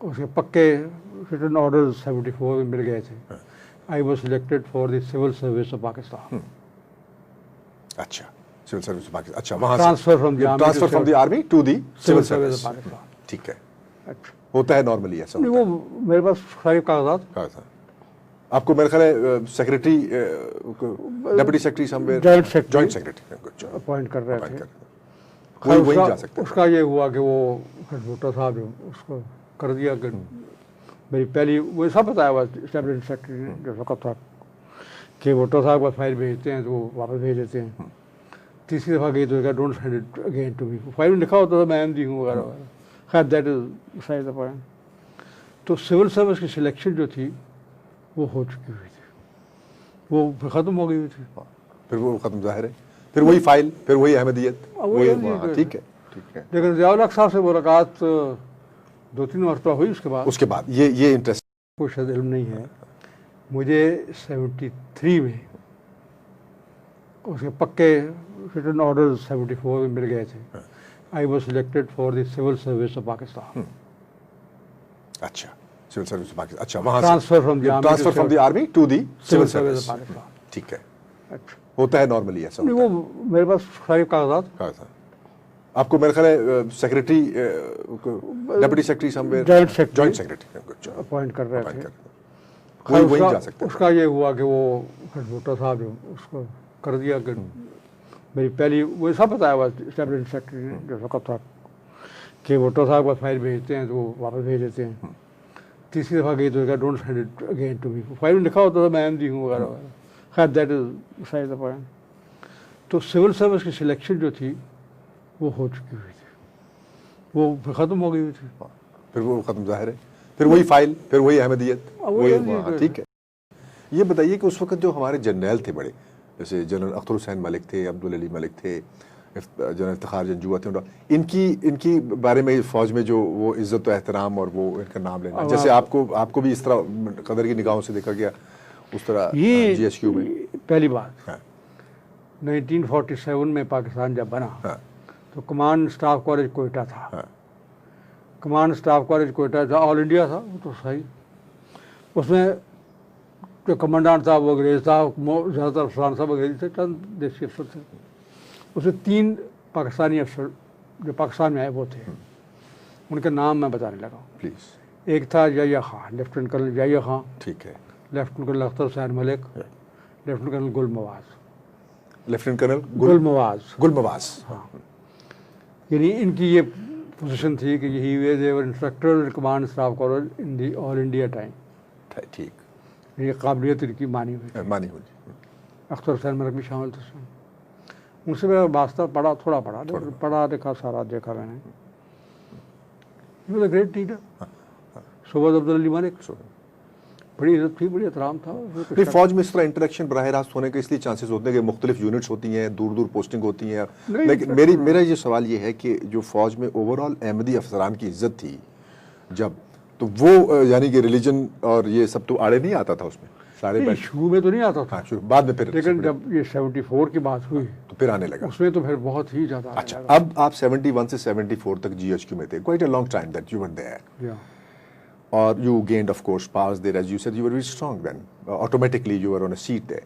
D: اس کے پکے ریٹن آرڈرز 74 میں مل گئے تھے. I was selected for the civil service of Pakistan.
E: اچھا، سول سروس پاکستان، اچھا وہاں
D: transfer from
E: the army to the
D: civil service of Pakistan.
E: ٹھیک ہے،
D: اچھا
E: ہوتا ہے نارملی ایسا.
D: وہ میرے پاس سارے کاغذات.
E: آپ کو میرے خیال ہے سیکرٹری ڈپٹی سیکرٹری سمویئر جوائنٹ سیکرٹری
D: اپوائنٹ کر رہے تھے.
E: وہی جا سکتے.
D: اس کا یہ ہوا کہ وہ بھٹو صاحب جو اس کو کر دیا کہ میری پہلی وہ سب بتایا ہوا اسٹیبلش سیکرٹری نے جو وقت تھا کہ بھٹو صاحب کا فائل بھیجتے ہیں تو وہ واپس بھیج دیتے ہیں. تیسری دفعہ گئی تو don't send it again to me. File میں لکھا ہوتا تھا میں احمدی ہوں وغیرہ وغیرہ. خیر that is size the point. تو سول سروس کی سلیکشن جو تھی وہ ہو چکی ہوئی تھی، وہ پھر ختم ہو گئی ہوئی تھی.
E: پھر وہ ختم ظاہر ہے، پھر وہی فائل، پھر وہی احمدیت، وہی. ٹھیک ہے ٹھیک ہے.
D: لیکن ضیاء الحق صاحب سے ملاقات 2-3 مرتبہ ہوئی. اس کے بعد
E: یہ انٹرسٹ
D: کو شاید علم نہیں ہے، مجھے 73 میں اس کے پکے ریٹن آرڈرز 74 میں مل گئے تھے. I was selected for the civil service of Pakistan.
E: اچھا، سول سروس پاکستان، اچھا وہاں
D: transfer from the
E: army to the
D: civil service of Pakistan.
E: ٹھیک ہے،
D: اچھا
E: ہوتا ہے نارملی ایسا.
D: وہ میرے پاس سارے کاغذات.
E: آپ کو میرے خیال ہے سیکرٹری ڈپٹی سیکرٹری سمویئر جوائنٹ سیکرٹری
D: اپوائنٹ کر رہے تھے.
E: وہی جا سکتے.
D: اس کا یہ ہوا کہ وہ بھٹو صاحب جو اس کو کر دیا کہ میری پہلی وہ سب بتایا ہوا اسٹیبلش سیکرٹری نے جو وقت تھا کہ بھٹو صاحب کا فائل بھیجتے ہیں تو وہ واپس بھیج دیتے ہیں. تیسری دفعہ گئی تو don't send it again to me. File میں لکھا ہوتا تھا میں احمدی ہوں وغیرہ وغیرہ. خیر that is size the point. تو سول سروس کی سلیکشن جو تھی وہ ہو چکی ہوئی تھی، وہ پھر ختم ہو گئی ہوئی تھی.
E: پھر وہ ختم ظاہر ہے، پھر وہی فائل، پھر وہی احمدیت، وہی. ٹھیک ہے. یہ بتائیے کہ اس وقت جو ہمارے جرنیل تھے بڑے، جیسے جنرل اختر حسین ملک تھے، عبدالعلی ملک تھے، جنرل افتخار جنجوعہ تھے، ان کی بارے میں فوج میں جو وہ عزت و احترام اور وہ ان کا نام لینا، جیسے آپ کو بھی اس طرح قدر کی نگاہوں سے دیکھا گیا، اس طرح
D: یہ
E: جی ایس کیو میں.
D: پہلی بات 1947 میں پاکستان جب بنا تو کمانڈ اسٹاف کالج کوئٹہ تھا. کمانڈ اسٹاف کالج کوئٹہ تھا، آل انڈیا تھا وہ تو صحیح. اس میں جو کمانڈانٹ تھا وہ انگریز تھا، زیادہ تر افسران صاحب انگریزی تھے، چند دیسی افسر تھے. اس میں 3 پاکستانی افسر جو پاکستان میں آئے وہ تھے. ان کے نام میں بتانے لگا ہوں
E: پلیز.
D: ایک تھا یحییٰ خان، لیفٹیننٹ کرنل یحییٰ خان.
E: ٹھیک ہے.
D: Lieutenant colonel Akhtar Hussain Malik, lieutenant colonel Gul Mawaz.
E: Lieutenant colonel
D: Gul Mawaz.
E: ہاں.
D: یعنی ان کی یہ پوزیشن تھی کہ یہی دیور instructor command staff college in the all India time.
E: ٹھیک.
D: یہ قابلیت ان کی مانی ہوئی. اختر حسین ملک بھی شامل تھے. ان سے میرا واسطہ تھوڑا پڑھا دیکھا سارا دیکھا میں نے. Great leader. صوبہ عبدالعلی ملک، بڑی عزت تھی، بڑی احترام تھا.
E: فوج میں اس طرح انٹریکشن براہ راست ہونے کے اس لیے چانسز ہوتے ہیں کہ مختلف یونٹس ہوتی ہیں، دور دور پوسٹنگ ہوتی ہیں. لیکن میرا یہ سوال یہ ہے کہ جو فوج میں اوور آل احمدی افسران کی عزت تھی جب، تو وہ یعنی کہ ریلیجن اور یہ سب تو آڑے نہیں آتا تھا اس میں سارے
D: شروع میں تو نہیں آتا تھا،
E: بعد میں پھر.
D: لیکن جب یہ 74 کی بات ہوئی
E: تو پھر آنے لگا.
D: اس میں تو پھر بہت ہی زیادہ.
E: اچھا، اب آپ 71 سے 74 تک جی ایچ کیو میں تھے. Quite a long time that you were there. or you gained of course powers there, as you said you were very strong then, automatically you were on a seat there.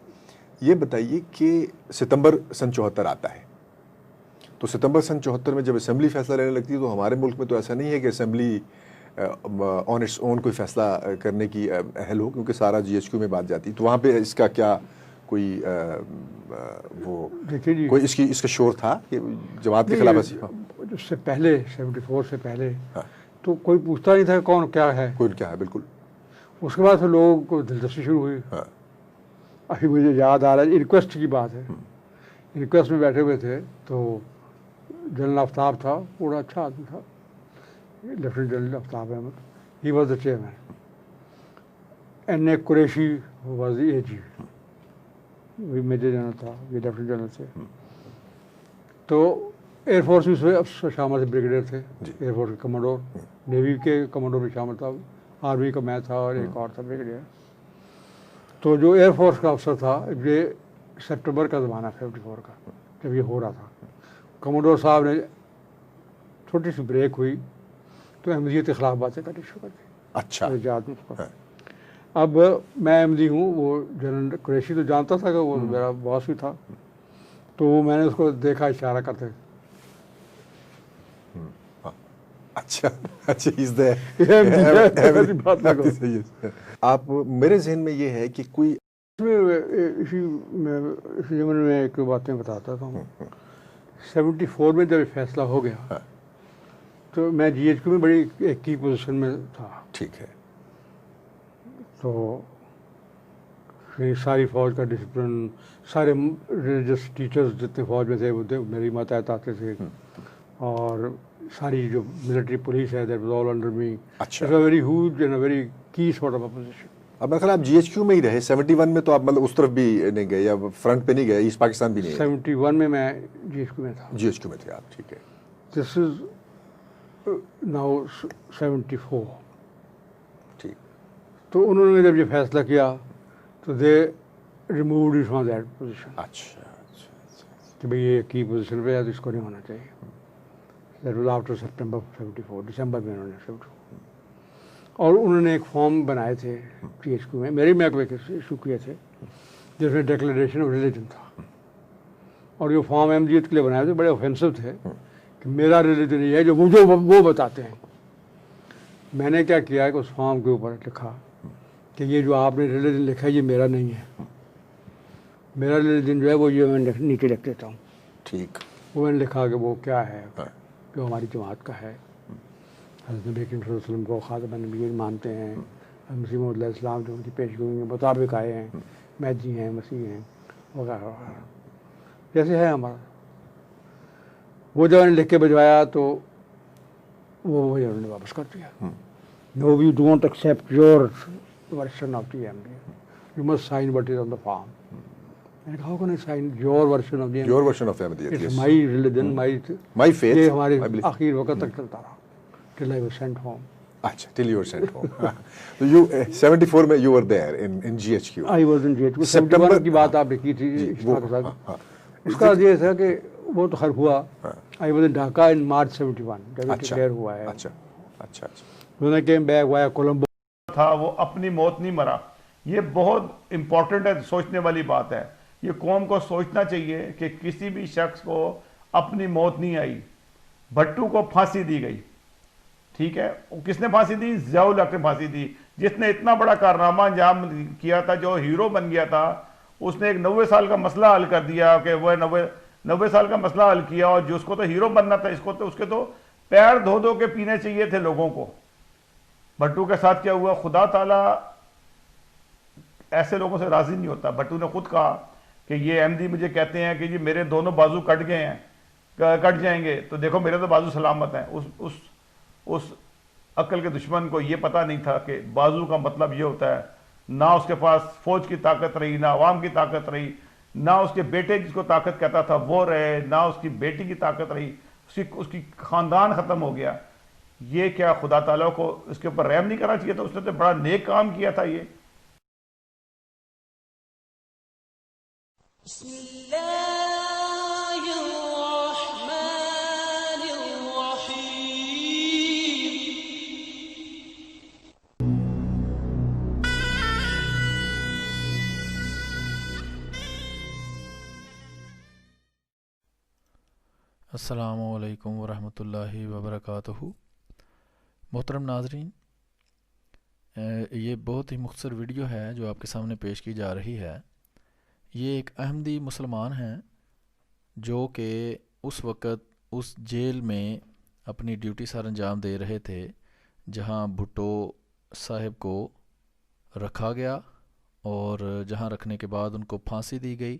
E: یہ بتائیے کہ ستمبر سن 74 آتا ہے, تو ستمبر سن 74 میں جب اسمبلی فیصلہ لینے لگتی ہے تو ہمارے ملک میں تو ایسا نہیں ہے کہ اسمبلی آن اٹس اون کوئی فیصلہ کرنے کی اہل ہو, کیونکہ سارا جی ایچ کیو میں بات جاتی. تو وہاں پہ اس کا کیا کوئی وہ کوئی اس کا شور تھا کہ جماعت کے خلاف؟
D: اس سے پہلے 74 سے پہلے تو کوئی پوچھتا نہیں تھا کون کیا ہے,
E: کوئی کیا ہے, بالکل.
D: اس کے بعد پھر لوگوں کو دلچسپی شروع ہوئی. ابھی مجھے یاد آ رہا ہے انکویسٹ کی بات ہے, انکویسٹ میں بیٹھے ہوئے تھے تو جنرل آفتاب تھا, بڑا اچھا آدمی تھا, lieutenant general Aftab Ahmed, he was the chairman. N A Qureshi was the A G, وہی میجر جنرل تھا, یہ لیفٹیننٹ جنرل تھے. تو ایئر فورس میں اس میں شامل تھے, بریگیڈیئر تھے ایئر فورس کے کمانڈور, نیوی کے کمانڈور میں شامل تھا, آرمی کا میں تھا اور ایک اور تھا بریگیڈیئر. تو جو ایئر فورس کا افسر تھا, یہ سپٹمبر کا زمانہ 74 کا جب یہ ہو رہا تھا, کمانڈور صاحب نے چھوٹی سی بریک ہوئی تو احمدیت کے خلاف باتیں کرنی شروع کر دی.
E: اچھا.
D: اب میں احمدی ہوں, وہ جنرل قریشی تو جانتا تھا کہ وہ میرا باس بھی تھا, تو میں نے اس کو دیکھا اشارہ کرتے.
E: اچھا آپ میرے ذہن میں یہ ہے کہ کوئی
D: اسی زمن میں ایک باتیں بتاتا ہوں. 74 میں جب فیصلہ ہو گیا تو میں جی ایچ کیو میں بڑی ایک کی پوزیشن میں تھا.
E: ٹھیک ہے.
D: تو ساری فوج کا ڈسپلن, سارے ریلیجس ٹیچرز جتنے فوج میں تھے وہ میری ماتحت آتے تھے, اور ساری جو ملٹری پولیس ہے that was all under me. It's a very huge and a very key sort of a position.
E: اب میرا خیال آپ جی ایچ کیو میں ہی رہے. 71 میں تو آپ مطلب اس طرف بھی نہیں گئے یا فرنٹ پہ نہیں گئے, ایسٹ پاکستان بھی نہیں گئے؟
D: 71 میں میں جی ایچ کیو میں تھا.
E: جی ایچ کیو میں تھے آپ, ٹھیک ہے.
D: دس از ناؤ 74.
E: ٹھیک.
D: تو انہوں نے جب یہ فیصلہ کیا تو they removed it from that position.
E: اچھا
D: کہ بھئی یہ کی پوزیشن پہ ہے تو اس کو نہیں ہونا چاہیے. دیٹ واز آفٹر سپٹمبر 74, دسمبر میں انہوں نے 74. اور انہوں نے ایک فارم بنائے تھے جی ایچ کیو میں, میرے میں ایشو کیے تھے, جس میں ڈیکلریشن آف ریلیجن تھا. اور یہ فارم احمدیت کے لیے بنائے تھے, بڑے اوفینسو تھے کہ میرا ریلیجن یہ ہے جو وہ بتاتے ہیں. میں نے کیا کیا کہ اس فارم کے اوپر لکھا کہ یہ جو آپ نے ریلیجن لکھا ہے یہ میرا نہیں ہے, میرا ریلیجن جو ہے وہ یہ میں نیچے لکھ دیتا ہوں.
E: ٹھیک.
D: وہ میں نے لکھا کہ وہ کیا ہے, جو ہماری جماعت کا ہے. حضرت نبی کریم صلی اللہ علیہ وسلم کو خاتم النبیین مانتے ہیں, مسیح موعود علیہ السلام جو ان کی پیشگوئی کے مطابق آئے ہیں, مہدی ہیں, مسیح ہیں, وغیرہ وغیرہ جیسے ہے ہمارا. وہ جب انہوں نے لکھ کے بھجوایا تو وہ انہوں نے واپس کر دیا. No we don't accept your version of the M D, you must sign what is on the form. میں نے کہا کون sign your version of the
E: your version of Ahmadiyyat,
D: it's my religion,
E: my faith.
D: یہ ہمارے آخر وقت تک چلتا رہا till I was sent home.
E: اچھا, till you were sent home. تو you 74 میں you were there in GHQ.
D: I was in GHQ. 71 کی بات آپ نے کی تھی اشفاق کے ساتھ. اس کا یہ تھا کہ وہ تو خیر ہوا. I was in Dhaka in March 71 جب ڈکلیئر ہوا ہے.
E: اچھا اچھا اچھا.
D: When I came back via Colombo
C: تھا, وہ اپنی موت نہیں مرا. یہ بہت امپورٹنٹ ہے, سوچنے والی بات ہے. یہ قوم کو سوچنا چاہیے کہ کسی بھی شخص کو اپنی موت نہیں آئی. بھٹو کو پھانسی دی گئی, ٹھیک ہے. کس نے پھانسی دی؟ ضیاء الحق نے پھانسی دی, جس نے اتنا بڑا کارنامہ انجام کیا تھا, جو ہیرو بن گیا تھا. اس نے ایک 90 سال کا مسئلہ حل کر دیا کہ وہ 90 سال کا مسئلہ حل کیا, اور جس کو تو ہیرو بننا تھا, اس کے تو پیر دھو دھو کے پینے چاہیے تھے لوگوں کو. بھٹو کے ساتھ کیا ہوا؟ خدا تعالیٰ ایسے لوگوں سے راضی نہیں ہوتا. بھٹو نے خود کہا کہ یہ احمدی مجھے کہتے ہیں کہ جی میرے دونوں بازو کٹ گئے ہیں, کٹ جائیں گے, تو دیکھو میرے تو بازو سلامت ہیں. اس عقل کے دشمن کو یہ پتہ نہیں تھا کہ بازو کا مطلب یہ ہوتا ہے. نہ اس کے پاس فوج کی طاقت رہی, نہ عوام کی طاقت رہی, نہ اس کے بیٹے جس کو طاقت کہتا تھا وہ رہے, نہ اس کی بیٹی کی طاقت رہی. اس کی خاندان ختم ہو گیا. یہ کیا خدا تعالیٰ کو اس کے اوپر رحم نہیں کرنا چاہیے تھا؟ اس نے تو بڑا نیک کام کیا تھا. یہ
F: بسم اللہ الرحمن الرحیم.
G: السلام علیکم ورحمۃ اللہ وبرکاتہ. محترم ناظرین، یہ بہت ہی مختصر ویڈیو ہے جو آپ کے سامنے پیش کی جا رہی ہے. یہ ایک احمدی مسلمان ہیں جو کہ اس وقت اس جیل میں اپنی ڈیوٹی سر انجام دے رہے تھے جہاں بھٹو صاحب کو رکھا گیا، اور جہاں رکھنے کے بعد ان کو پھانسی دی گئی.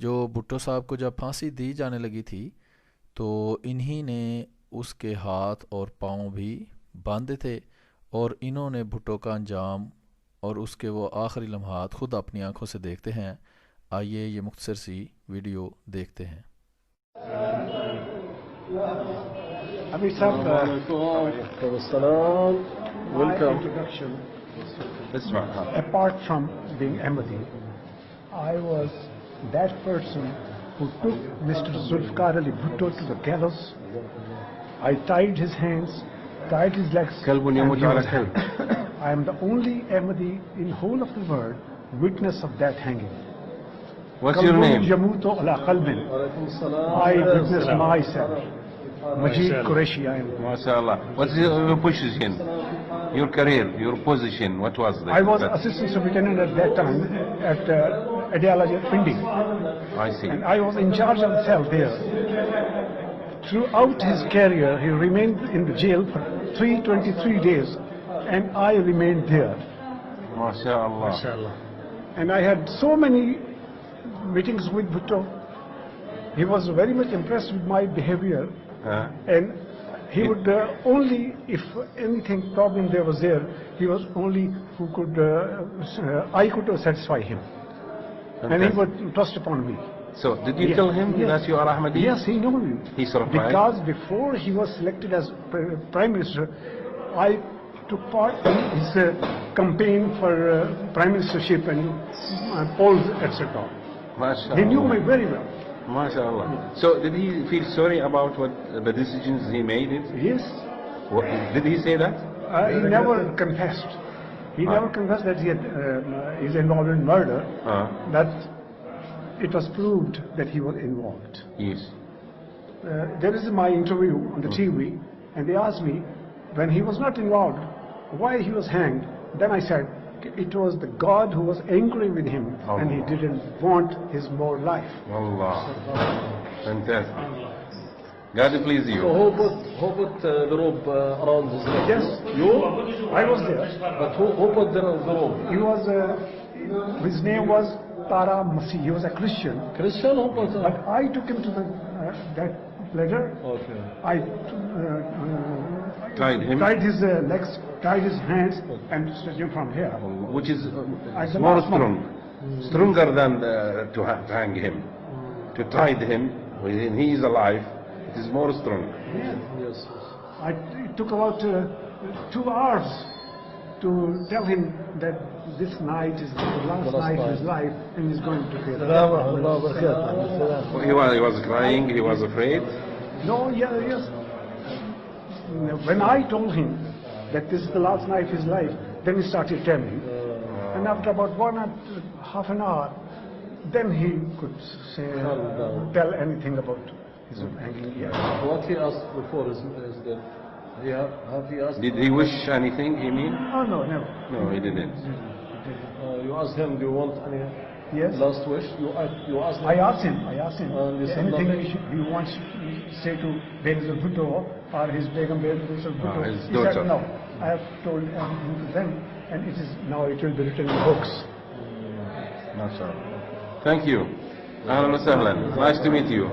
G: جو بھٹو صاحب کو جب پھانسی دی جانے لگی تھی تو انہی نے اس کے ہاتھ اور پاؤں بھی باندھے تھے، اور انہوں نے بھٹو کا انجام اور اس کے وہ آخری لمحات خود اپنی آنکھوں سے دیکھتے ہیں. آئیے یہ مختصر سی ویڈیو دیکھتے ہیں.
H: Abi Sab, welcome. Introduction. Apart from being Ahmadi, I was that person who took Mr. Zulfikar Ali Bhutto to the gallows. I tied his hands, tied his legs, and he was hanged. I am the only Ahmadi in whole of the world witness of that hanging.
I: What's your name?
H: Yamutu ala qalbin. I witnessed myself. Majid Qureshi, I am.
I: MashaAllah. What's your position? Your career, your position, what was that?
H: I was assistant superintendent at that time at Ideology Pindi.
I: I see.
H: And I was in charge of the cell there. Throughout his career, he remained in the jail for 323 days, and I remained there.
I: MashaAllah.
H: And I had so many meetings with Bhutto. He was very much impressed with my behavior, and he would only, if anything problem there was there, he was only who could, I could satisfy him. And he would trust upon me.
I: So, did you tell him that you are Ahmadi?
H: Yes, he knew me.
I: He surprised?
H: Because before he was selected as Prime Minister, I took part in his campaign for Prime Ministership and polls, etc.
I: MashaAllah.
H: He knew me very well.
I: MashaAllah. So, did he feel sorry about what the decisions he made?
H: Yes.
I: Did he say that?
H: He never confessed. He never confessed that he had, is involved in murder. That it was proved that he was involved.
I: Yes.
H: There is my interview on the TV, and they asked me when he was not involved, why he was hanged. Then I said it was the God who was angry with him, and he didn't want his more life.
I: Allah. Fantastic. God please you.
J: So who put the rope around his neck?
H: Yes,
J: You?
H: I was there.
J: But who put the rope?
H: He was, his name was Tara Masih. He was a Christian.
J: Christian? Who put
H: But I took him to the that ladder.
J: Okay.
H: I
I: Tied him?
H: tied his legs, tied his hands, and stood him from here.
I: Which is
H: As the
I: more
H: last
I: strong.
H: moment.
I: Stronger than to hang him. To tie him when he is alive, it is more strong.
J: Yes.
H: It took about 2 hours to tell him that this night is the last night of his life, and he's going to kill him.
I: He was crying, he was afraid.
H: No, yes. When I told him that this is the last night of his life, then he started telling. And after about 1.5 an hour, then he could say, tell anything about his hanging. Yeah.
J: What he asked before is that have he asked?
I: Did he wish anything, you mean?
H: Oh, no, never.
I: No, he didn't.
J: You asked him, do you want any
H: Yes.
J: last wish? You asked him?
H: I asked him.
J: And you said
H: Anything
J: nothing?
H: he wants to say to Benazir Bhutto or his Begum Benazir Bhutto.
I: his
H: He
I: daughter.
H: said no. I have told him to them, and it will be written in books.
I: MashaAllah. Thank you. Ahlan wa sahlan. Nice to meet you.